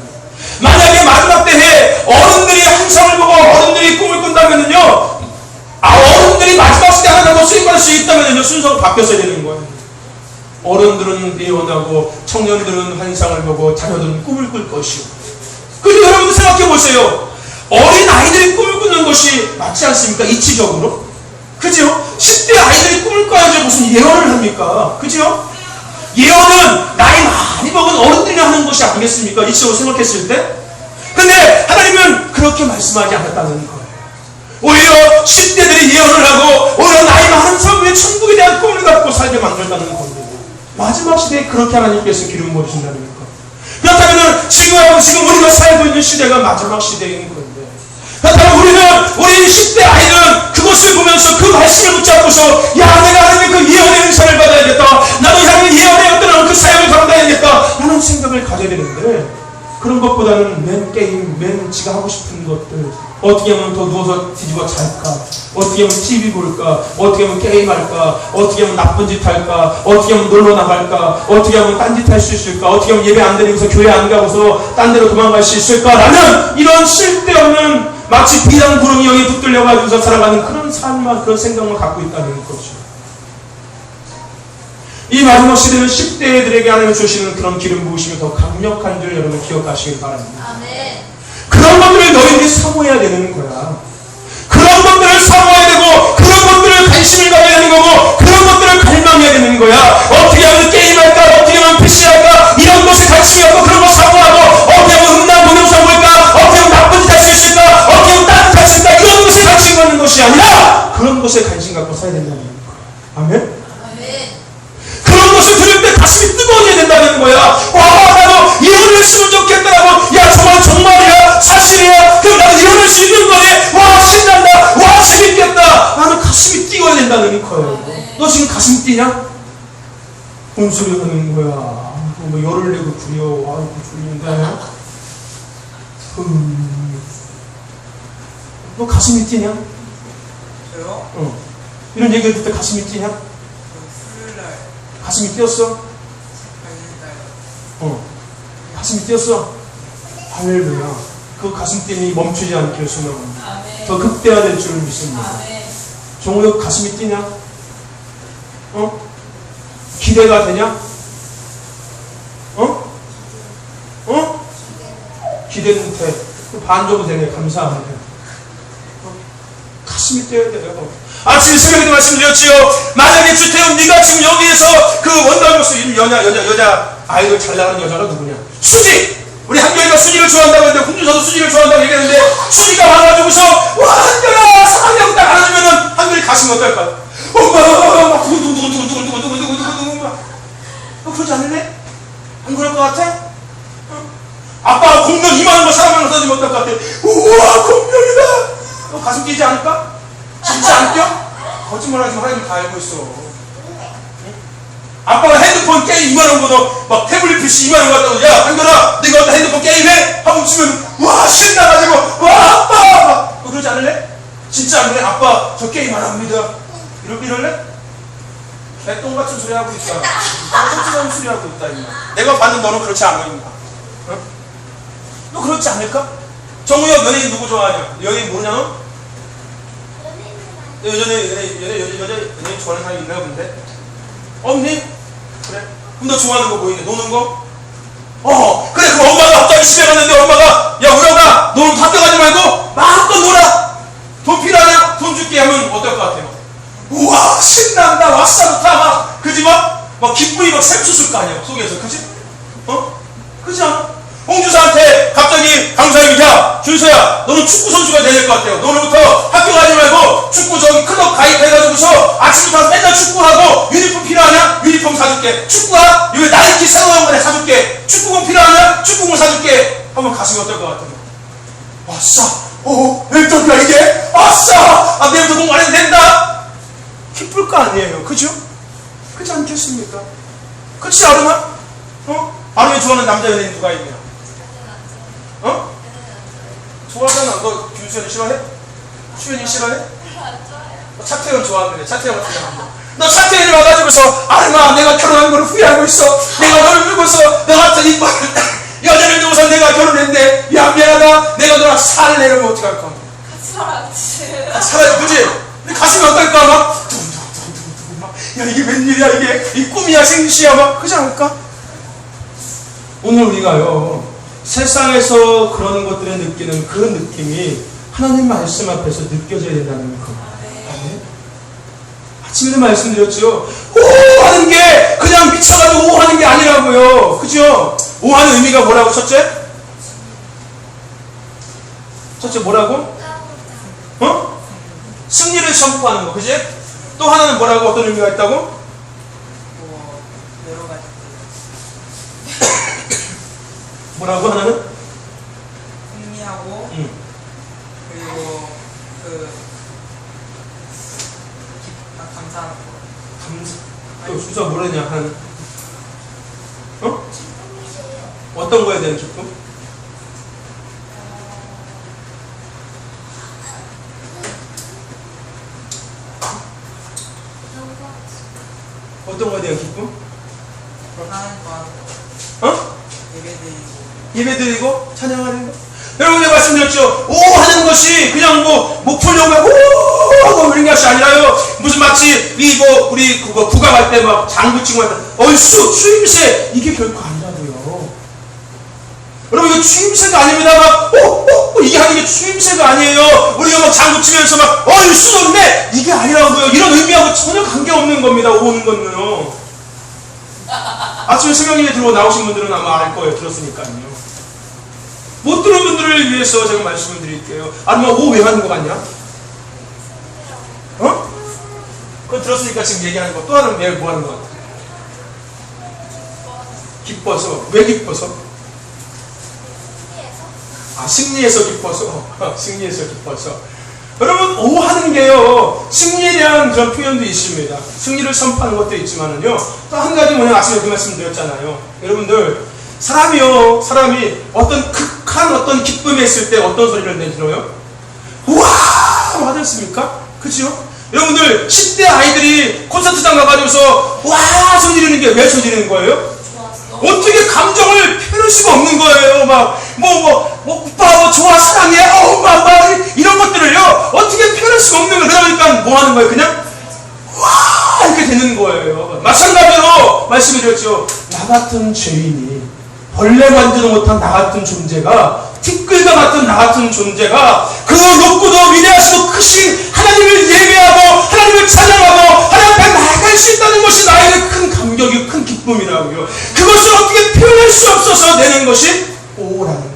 만약에 마지막 때에 어른들이 환상을 보고 어른들이 꿈을 꾼다면요, 어른들이 마지막 시대 하나님으로 쓰임받을 수 있다면요, 순서가 바뀌었어야 되는 거예요. 어른들은 예언하고 청년들은 환상을 보고 자녀들은 꿈을 꿀 것이요. 그런데 여러분들 생각해 보세요. 어린 아이들이 꿈을 꾸는 것이 맞지 않습니까? 이치적으로. 그죠? 10대 아이들이 꿈을 꿔야지 무슨 예언을 합니까? 그죠? 예언은 나이 많이 먹은 어른들이 하는 것이 아니겠습니까? 이치적으로 생각했을 때. 근데 하나님은 그렇게 말씀하지 않았다는 거예요. 오히려 10대들이 예언을 하고 오히려 나이 많은 사람들이 천국에 대한 꿈을 갖고 살게 만들었다는 겁니다. 마지막 시대에 그렇게 하나님께서 기름 부으신다는 거. 그렇다면 지금 우리가 살고 있는 시대가 마지막 시대인 건데, 그렇다면 우리 10대 아이들은 그것을 보면서 그 말씀을 붙잡고서 야 내가 하나님의 그 예언의 은사를 받아야겠다, 나도 하나님의 예언의 어떤 그 사역을 감당해야겠다 라는 생각을 가져야 되는데, 그런 것보다는 맨 게임, 맨 지가 하고 싶은 것들, 어떻게 하면 더 누워서 뒤집어 잘까, 어떻게 하면 TV 볼까, 어떻게 하면 게임할까, 어떻게 하면 나쁜 짓 할까, 어떻게 하면 놀러 나갈까, 어떻게 하면 딴짓 할 수 있을까, 어떻게 하면 예배 안 드리고서 교회 안 가고서 딴 데로 도망갈 수 있을까라는 이런 쓸데없는 마치 비단 구름이 여기 붙들려가지고서 살아가는 그런 삶만, 그런 생각만 갖고 있다는 거죠. 이 마지막 시대는 10대들에게 하나님 주시는 그런 기름 부으심이 더 강력한 줄 여러분 기억하시길 바랍니다. 아멘. 그런 것들을 너희들이 사모해야 되는 거야. 그런 것들을 사모해야 되고, 그런 것들을 관심을 가져야 되는 거고, 그런 것들을 갈망해야 되는 거야. 어떻게 하면 게임할까, 어떻게 하면 PC할까, 이런 것에 관심이 없고 그런 거 사모하고, 어떻게 하면 음란 동영상 볼까, 어떻게 하면 나쁜 짓 할 수 있을까, 어떻게 하면 딴짓 할 수 있을까, 이런 것에 관심 갖는 것이 아니라 그런 것에 관심 갖고 살아야 된다는 거야. 아멘? 그런 것을 들을 때 가슴이 뜨거워져야 된다는 거야. 와, 나도 예언을 했으면 좋겠다라고. 야, 정말이야? 사실이야? 그럼 나도 예언할 수 있는 거네? 와, 신난다. 와, 재밌겠다. 나는 가슴이 뛰어야 된다는 거예요. 너 지금 가슴 뛰냐? 뭔 소리 하는 거야? 뭐 열을 내고 두려워. 아이고, 두려운데. 너 가슴이 뛰냐? 저요? 이런 얘기를 듣을 때 가슴이 뛰냐? 수요일날 가슴이 뛰었어? 가슴이 뛰었어? 할렐루야. 그 가슴 뛰니 멈추지 않기를 소망합니다. 더 극대화될 줄 믿습니다. 정우혁 가슴이 뛰냐? 기대가 되냐? 기대는 돼. 반 정도 되네. 감사하네. 가슴이 뛰어야 돼요. 아침 새벽에도 말씀드렸지요. 만약에 주태훈 네가 지금 여기에서 그 원더걸스 여자 아이돌 잘 나가는 여자가 누구냐? 수지! 우리 한결이가 수지를 좋아한다고 했는데 홍준서도 수지를 좋아한다고 얘기했는데, 수지가 와가지고서 와 한결아 사랑하고 딱 안아주면은 한결이 가슴이 어떨까? 엄마 두근두근두근두근두근두근두근두근 너 그러지 않을래? 안 그럴 것 같아? 아빠가 공명 2만원 사람을 써주면 어떨 것 같아? 우와 공명이다! 너 가슴 뛰지 않을까? 진짜 안 뛰어? 거짓말하지 마. 하나님 다 알고 있어. 응? 아빠가 핸드폰 게임 2만원 거도 막 태블릿 PC 2만원 갖다고, 야 한결아 네가 어떤 핸드폰 게임해? 하고 치면 와 신나가지고 와 아빠! 너 그러지 않을래? 진짜 안 그래? 아빠 저 게임 안 합니다. 이럴래? 개똥 같은 소리 하고 있다. 똥같은 소리 하고 있다. 임마. 내가 봤는 너는 그렇지 않아. 임마. 응? 너 그렇지 않을까? 정우혁 연예인 누구 좋아하냐? 연예인 모르냐 너? 여자 연예인 좋아하는 사람이 있나 본데? 없니? 그래? 그럼 너 좋아하는 거 뭐이냐? 노는 거? 그래. 그럼 엄마가 갑자기 집에 갔는데 엄마가 야 우영아 너 학교 가지 말고 마음껏 놀아. 돈 필요하냐? 돈 줄게 하면 어떨 것 같아요? 우와 신난다. 왔어 좋다. 막 그지 막 기쁨이 막 샘솟을 거 아니야 속에서. 그지? 그지 않아? 홍주사한테 갑자기 강사님이 야 준서야 너는 축구 선수가 돼야 될 것 같아요. 너는부터 학교 가지 말고 축구 저기 클럽 가입해가지고서 아침부터 맨날 축구하고 유니폼 필요하냐? 유니폼 사줄게. 축구야? 여기 나이키 새로 나온 거내 사줄게. 축구공 필요하냐? 축구공 사줄게. 한번 가슴이 어떨 것 같아요? 아싸! 왼쪽이야 이게? 아싸! 아 내일부터 공부 안 해도 된다? 기쁠 거 아니에요. 그죠? 그렇지 않겠습니까? 그렇지 아름아? 아름이 좋아하는 남자 연예인 누가 있냐? 좋아하잖아. 너 김수현이 싫어해? 수현이 싫어해? 차태현 좋아하는데 차태현 같은 남자. 너 차태현이 와가지고서 아름아 내가 결혼한 걸 후회하고 있어. 내가 너를 두고서 너 같은 이 여자를 두고서 내가 결혼했는데 미안하다. 내가 너랑 살래 이러면 어떡할 거야? 같이 살아야지 그치? 근데 가슴이 어떨까 막 두근두근 막 야 이게 웬일이야 이게 이 꿈이야 생시야 막 그러지 않을까? 오늘 우리가요 세상에서 그런 것들을 느끼는 그 느낌이 하나님 말씀 앞에서 느껴져야 된다는 겁니다. 아침에도 말씀드렸죠. 오 하는 게 그냥 미쳐가지고 오 하는 게 아니라고요. 그죠? 오 하는 의미가 뭐라고 첫째? 첫째 뭐라고? 승리를 선포하는 거 그지? 또 하나는 뭐라고 어떤 의미가 있다고? 여러 가지. 뭐라고 하나는? 승리하고 그리고 감사하는 거. 감사. 또 주사 뭐라냐 하나는? 어떤 거에 대한 기쁨? 어떤 거에 대한 기쁨? 하나님 거 예배드리고 찬양하는 거. 여러분 제가 말씀드렸죠. 오 하는 것이 그냥 뭐 목표려고 오 하고 그런 것이 아니라요. 무슨 마치 우리 그거 국악할 때 막 장구 치고 할 때 얼쑤 추임새 이게 결코 아니라고요. 여러분 이거 추임새가 아닙니다. 막 이게 하는 게 추임새가 아니에요. 우리가 막 장구 치면서 막 얼쑤 좋네 이게 아니라고요. 이런 의미하고 전혀 관계없는 겁니다. 오는 건요. 아침에 성경님에 들어오 나오신 분들은 아마 알 거예요. 들었으니까요. 못 들은 분들을 위해서 제가 말씀을 드릴게요. 아니면 오 왜 하는 거 같냐? 그거 들었으니까 지금 얘기하는 거 또 하는 왜 뭐 하는 거 같아? 기뻐서. 왜 기뻐서? 승리해서 기뻐서. 승리해서 기뻐서. 여러분 오 하는 게요 승리에 대한 그런 표현도 있습니다. 승리를 선포하는 것도 있지만은요 또 한 가지 뭐냐 아침에 그 말씀 드렸잖아요. 여러분들 사람이 어떤 극한 어떤 기쁨에 있을 때 어떤 소리를 내들어요? 우와 하셨습니까? 그죠? 여러분들 10대 아이들이 콘서트장 가가지고서 와 소리 지르는 게 왜 소리 지르는 거예요? 어떻게 감정을 표현할 수가 없는 거예요. 막 오빠 좋아 사랑해 이런 것들을요 어떻게 표현할 수가 없는 거예요. 그러니까 뭐 하는 거예요? 그냥 와 이렇게 되는 거예요. 마찬가지로 말씀드렸죠. 나 같은 죄인이 벌레 만지도 못한 나 같은 존재가 티끌과 같은 나 같은 존재가 그 높고도 위대하시고 크신 하나님을 예배하고 하나님을 찬양하고 하나님 앞에 나아갈 수 있다는 것이 나에게 큰 감격이 큰 기쁨이라고요. 그것을 어떻게 표현할 수 없어서 내는 것이 오라는 거예요.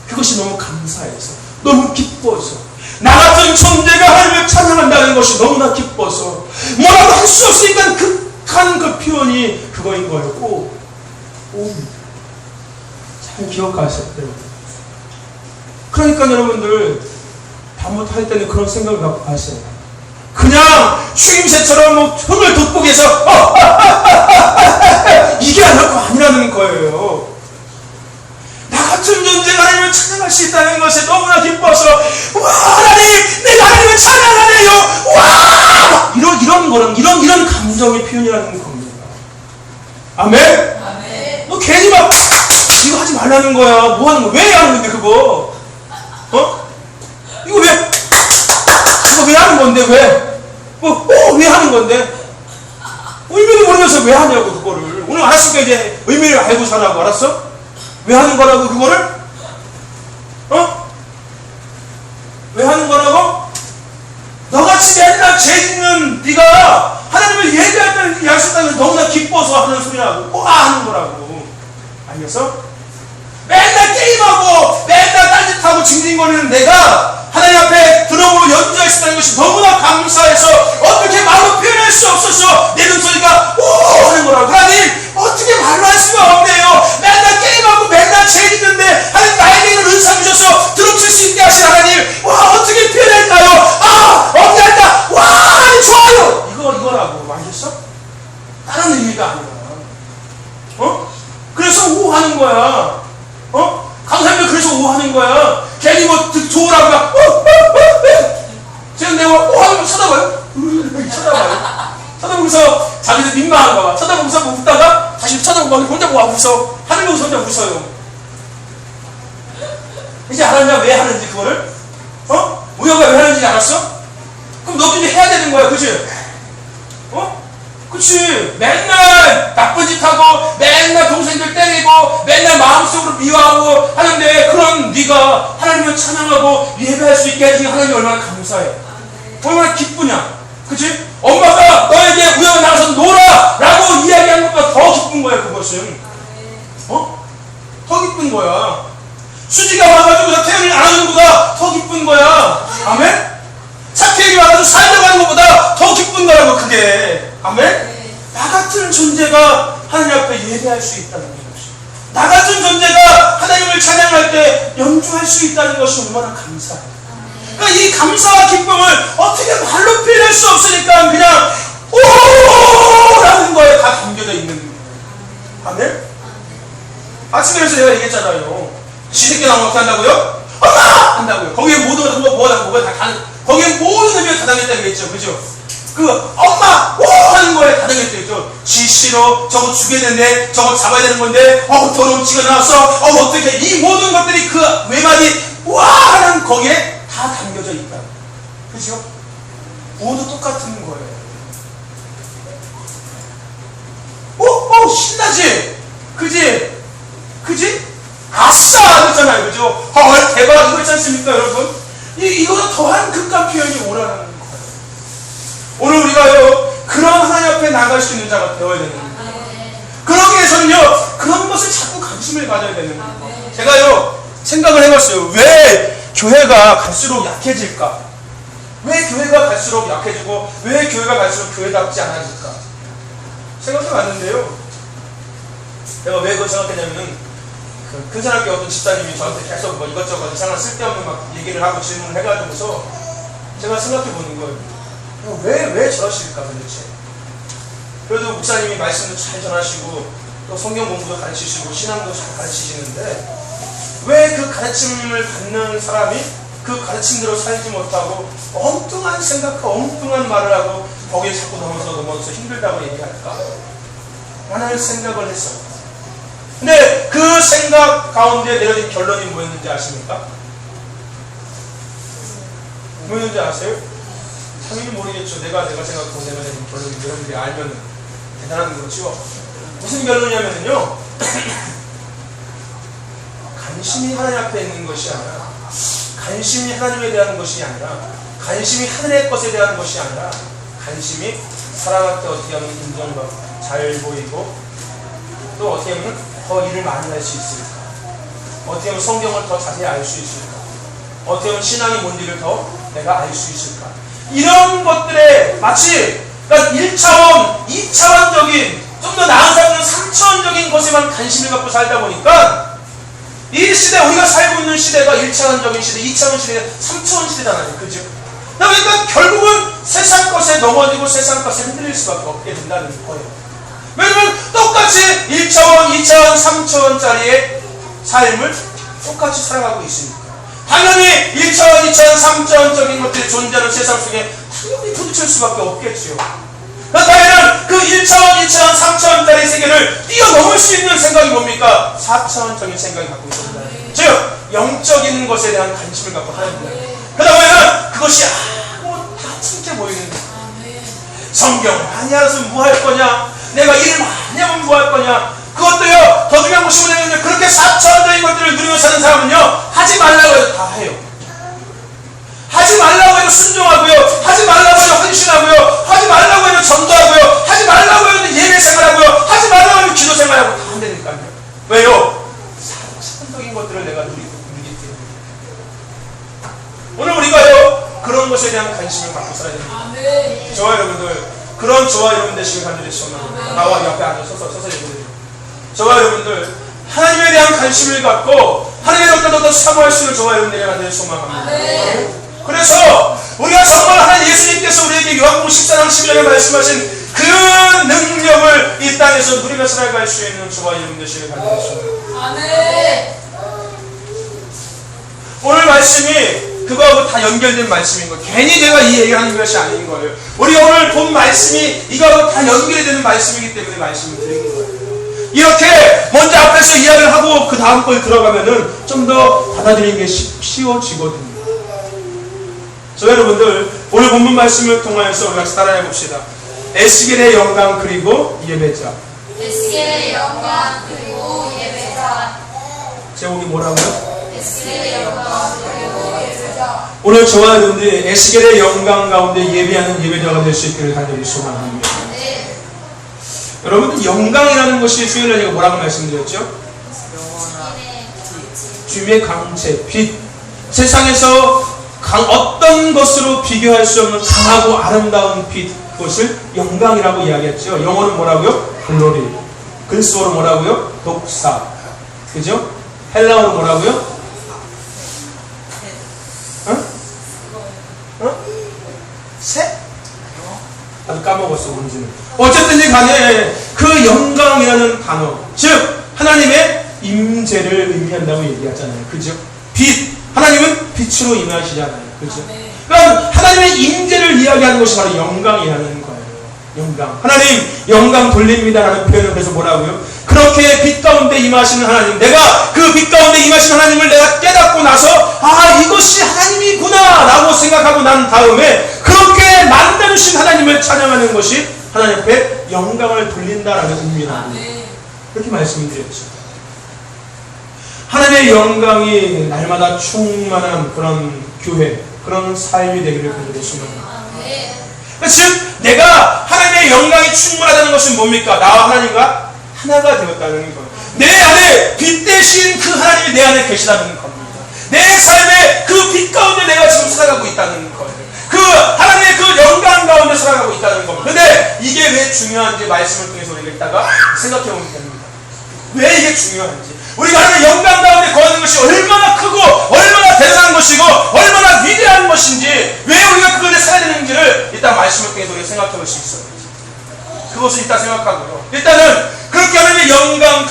그것이 너무 감사해서 너무 기뻐서 나 같은 존재가 하나님을 찬양한다는 것이 너무나 기뻐서 뭐라도 할 수 없으니까 극한 그 표현이 그거인 거예요. 잘 기억하셔야 돼요. 그러니까 여러분들 다못할 때는 그런 생각을 갖고 하세요. 그냥 추임새처럼 흥을 돋보게 해서 이게 아니라는 거예요. 나 같은 존재가 하나님을 찬양할 수 있다는 것에 너무나 기뻐서 와 하나님 내가 하나님을 찬양하네요. 와 이런 거는 이런 감정의 표현이라는 겁니다. 아멘? 너 괜히 막 이거 하지 말라는 거야. 뭐 하는 거야? 왜 하는 건데 그거? 이거 왜 하는 건데 왜? 왜 하는 건데? 의미를 모르면서 왜 하냐고 그거를. 오늘 알았으니까 이제 의미를 알고 살라고. 알았어? 왜 하는 거라고 그거를? 왜 하는 거라고? 너같이 맨날 죄 짓는 네가 하나님을 예배할 때 약속하면 너무나 기뻐서 하는 소리라고. 하는 거라고. 알겠어? 맨날 게임하고 맨날 딴짓하고 징징거리는 내가 하나님 앞에 드럼으로 연주할 수 있다는 것이 너무나 감사해서 어떻게 말로 표현할 수 없어서 내 눈소리가 오 하는 거라고. 하나님 어떻게 말로 할 수가 없네요. 맨날 게임하고 맨날 죄 짓는데 하나님 나에게 이런 은사 주셔서 드럼 칠 수 있게 하신 하나님, 와 어떻게 표현할까요? 아 어떻게 할까? 와 하나님 좋아요. 이거라고. 알겠어? 다른 의미가 아니야. 그래서 오 하는 거야. 강사님들 그래서 오 하는 거야. 괜히 뭐 좋으라고 막 지금 내가 오 하는 거 쳐다봐요. 쳐다보면서 자기들 민망한가 봐. 쳐다보면서 뭐 웃다가 다시 쳐다보고 혼자 뭐 웃어. 하는 거 혼자 웃어요. 이제 알았냐 왜 하는지 그거를? 우여가 왜 하는지 알았어? 그럼 너도 이제 해야 되는 거야. 그치? 그치? 맨날 나쁜 짓 하고 맨날 동생들 때리고 맨날 마음속으로 미워하고 하는데 그런 네가 하나님을 찬양하고 예배할 수 있게 해주니 하나님이 얼마나 감사해. 얼마나 기쁘냐. 그치? 엄마가 너에게 우연히 나가서 놀아 라고 이야기한 것보다 더 기쁜 거야. 그것은 더 기쁜 거야. 수지가 와가지고 태연이를 안아주는 것보다 더 기쁜 거야. 아멘? 사태일이 와가지고 살려가는 것보다 더 기쁜 거라고. 그게 아멘? 나 같은 존재가 하나님 앞에 예배할 수 있다는 것이, 나 같은 존재가 하나님을 찬양할 때 연주할 수 있다는 것이 얼마나 감사해. 그러니까 이 감사와 기쁨을 어떻게 말로 표현할 수 없으니까 그냥 오라는 거에 다 담겨져 있는 거예요. 아멘? 아침에 그래서 내가 얘기했잖아요. 시새끼 나오면 어떻게 한다고요? 엄마! 한다고요. 거기에 모든 뭐가 다 가는, 거기에 모든 의미가 다 담겼다고 했죠. 그죠? 그 엄마 오 하는 거에 다 담겼죠. 지 싫어, 저거 죽여야 되는데, 저거 잡아야 되는 건데, 더러운 쥐가 나왔어, 어떻게, 이 모든 것들이 그 외마디 와 하는 거기에 다 담겨져 있다. 그죠? 모두 똑같은 거예요. 신나지? 그지? 아싸! 그랬잖아요. 그죠? 대박! 이거 있지 않습니까, 여러분? 이거는 더한 극과 표현이 오라는 거예요. 오늘 우리가요, 그런 하나님 앞에 나갈 수 있는 자가 되어야 되는 거예요. 그러기 위해서는요, 그런 것을 자꾸 관심을 가져야 되는 거예요. 제가요, 생각을 해봤어요. 왜 교회가 갈수록 약해질까? 왜 교회가 갈수록 약해지고, 왜 교회가 갈수록 교회답지 않아질까? 생각해 봤는데요. 내가 왜 그걸 생각했냐면은, 그 큰사람교 어떤 집사님이 저한테 계속 뭐 이것저것 이상한 쓸데없는 막 얘기를 하고 질문을 해가지고서 제가 생각해 보는 거예요. 왜 저러실까 도대체? 그래도 목사님이 말씀도 잘 전하시고 또 성경 공부도 가르치시고 신앙도 잘 가르치시는데 왜 그 가르침을 받는 사람이 그 가르침대로 살지 못하고 엉뚱한 생각과 엉뚱한 말을 하고 거기에 자꾸 넘어서 힘들다고 얘기할까? 라는 생각을 했어요. 근데 그 생각 가운데 내려진 결론이 뭐였는지 아십니까? 뭐였는지 아세요? 당연히 모르겠죠. 내가 생각하고 내가 내린 결론이 여러분들이 알면 대단한 거죠. 무슨 결론이냐면요. 관심이 하나님 앞에 있는 것이 아니라, 관심이 하나님에 대한 것이 아니라, 관심이 하늘의 것에 대한 것이 아니라, 관심이 사람한테 어떻게 하면 인정받고 잘 보이고 또 어떻게 하면 더 일을 많이 할 수 있을까? 어떻게 하면 성경을 더 자세히 알 수 있을까? 어떻게 하면 신앙이 뭔지를 더 내가 알 수 있을까? 이런 것들에 마치 그러니까 1차원, 2차원적인 좀 더 나은 사람은 3차원적인 것에만 관심을 갖고 살다 보니까 이 시대, 우리가 살고 있는 시대가 1차원적인 시대, 2차원 시대, 3차원 시대잖아요. 그죠? 그러니까 결국은 세상 것에 넘어지고 세상 것에 흔들릴 수밖에 없게 된다는 거예요. 왜냐면 똑같이 1차원, 2차원, 3차원짜리의 삶을 똑같이 살아가고 있으니까. 당연히 1차원, 2차원, 3차원적인 것들이 존재하는 세상 속에 당연히 부딪힐 수밖에 없겠지요. 그렇다면 그 1차원, 2차원, 3차원짜리 세계를 뛰어넘을 수 있는 생각이 뭡니까? 4차원적인 생각이 갖고 있습니다. 즉, 영적인 것에 대한 관심을 갖고 하는 거예요. 그러다 보면 그것이 다 튼게 보이는 거예요. 성경 많이 알아서 뭐 할 거냐? 내가 일을 많이 하면 뭐 할 거냐? 그것도요, 더 중요한 것이 뭐냐면요, 그렇게 4차원적인 것들을 누리며 사는 사람은요, 하지 말라고 해도 다 해요. 하지 말라고 해도 순종하고요, 하지 말라고 해도 헌신하고요, 하지 말라고 해도 전도하고요, 하지 말라고 해도 예배 생활하고요, 하지 말라고 해도 기도 생활하고 다 한다니까요. 왜요? 세상적인 것들을 내가 누리기 때문에. 오늘 우리가요, 그런 것에 대한 관심을 갖고 살아야 됩니다. 저와 여러분들, 그런 저와 여러분 되시길 간절히 소망합니다. 나와 옆에 앉아서 서서 얘기해드려요. 저와 여러분들, 하나님에 대한 관심을 갖고 하나님의 어떤 사모할 수 있는 저와 여러분들이 간절히 소망합니다. 그래서 우리가 정말 하나님 예수님께서 우리에게 요한복음 14장 11절에 말씀하신 그 능력을 이 땅에서 누리며 살아갈 수 있는 저와 여러분 되시길 간절히 소망합니다. 오늘 말씀이 그거하고 다 연결된 말씀인 거예요. 괜히 제가 이 얘기를 하는 것이 아닌 거예요. 우리 오늘 본 말씀이 이거하고 다 연결이 되는 말씀이기 때문에 말씀을 드리는 거예요. 이렇게 먼저 앞에서 이야기를 하고 그 다음 걸 들어가면은 좀 더 받아들이는 게 쉬워지거든요. 저 여러분들 오늘 본문 말씀을 통하여서 우리가 따라해 봅시다. 에스겔의 영광 그리고 예배자. 에스겔의 영광 그리고 예배자. 제목이 뭐라고요? 에스겔의 영광 그리고 예배자. 오늘 저와 여러분들이 에스겔의 영광 가운데 예배하는 예배자가 될 수 있기를 간절히 소망합니다. 네. 여러분 영광이라는 것이 수요일에 제가 뭐라고 말씀드렸죠? 영원한 주님의 강체, 빛. 세상에서 어떤 것으로 비교할 수 없는 강하고 아름다운 빛, 그것을 영광이라고 이야기했죠. 영어는 뭐라고요? 글로리. 그리스어로 뭐라고요? 독사. 그죠? 헬라어는 뭐라고요? 새? 나도 까먹었어, 뭔지는. 어쨌든지 간에 그 영광이라는 단어, 즉 하나님의 임재를 의미한다고 얘기하잖아요. 그죠? 빛. 하나님은 빛으로 임하시잖아요. 그죠? 그럼 하나님의 임재를 이야기하는 것이 바로 영광이라는 거예요. 영광. 하나님 영광 돌립니다라는 표현을 그래서 뭐라고요? 그렇게 빛 가운데 임하시는 하나님, 내가 그 빛 가운데 임하시는 하나님을 내가 깨닫고 나서 이것이 하나님이구나 라고 생각하고 난 다음에 그렇게 만나주신 하나님을 찬양하는 것이 하나님 앞에 영광을 돌린다라는 의미라는 거예요. 그렇게 말씀드렸죠. 하나님의 영광이 날마다 충만한 그런 교회, 그런 삶이 되기를 간절히 소망합니다. 즉 내가 하나님의 영광이 충만하다는 것은 뭡니까? 나와 하나님과 하나가 되었다는 거예요. 내 안에 빛 대신 그 하나님이 내 안에 계시다는 겁니다. 내 삶에 그 빛 가운데 내가 지금 살아가고 있다는 거예요. 그 하나님의 그 영광 가운데 살아가고 있다는 겁니다. 근데 이게 왜 중요한지 말씀을 통해서 우리가 이따가 생각해 보면 됩니다. 왜 이게 중요한지. 우리가 하나님의 영광 가운데 거하는 것이 얼마나 크고 얼마나 대단한 것이고 얼마나 위대한 것인지, 왜 우리가 그것에 살아야 되는지를 일단 말씀을 통해서 우리가 생각해 볼 수 있어요. 그것을 일단 생각하고요. 일단은 그렇게 하나님의 영광 가운데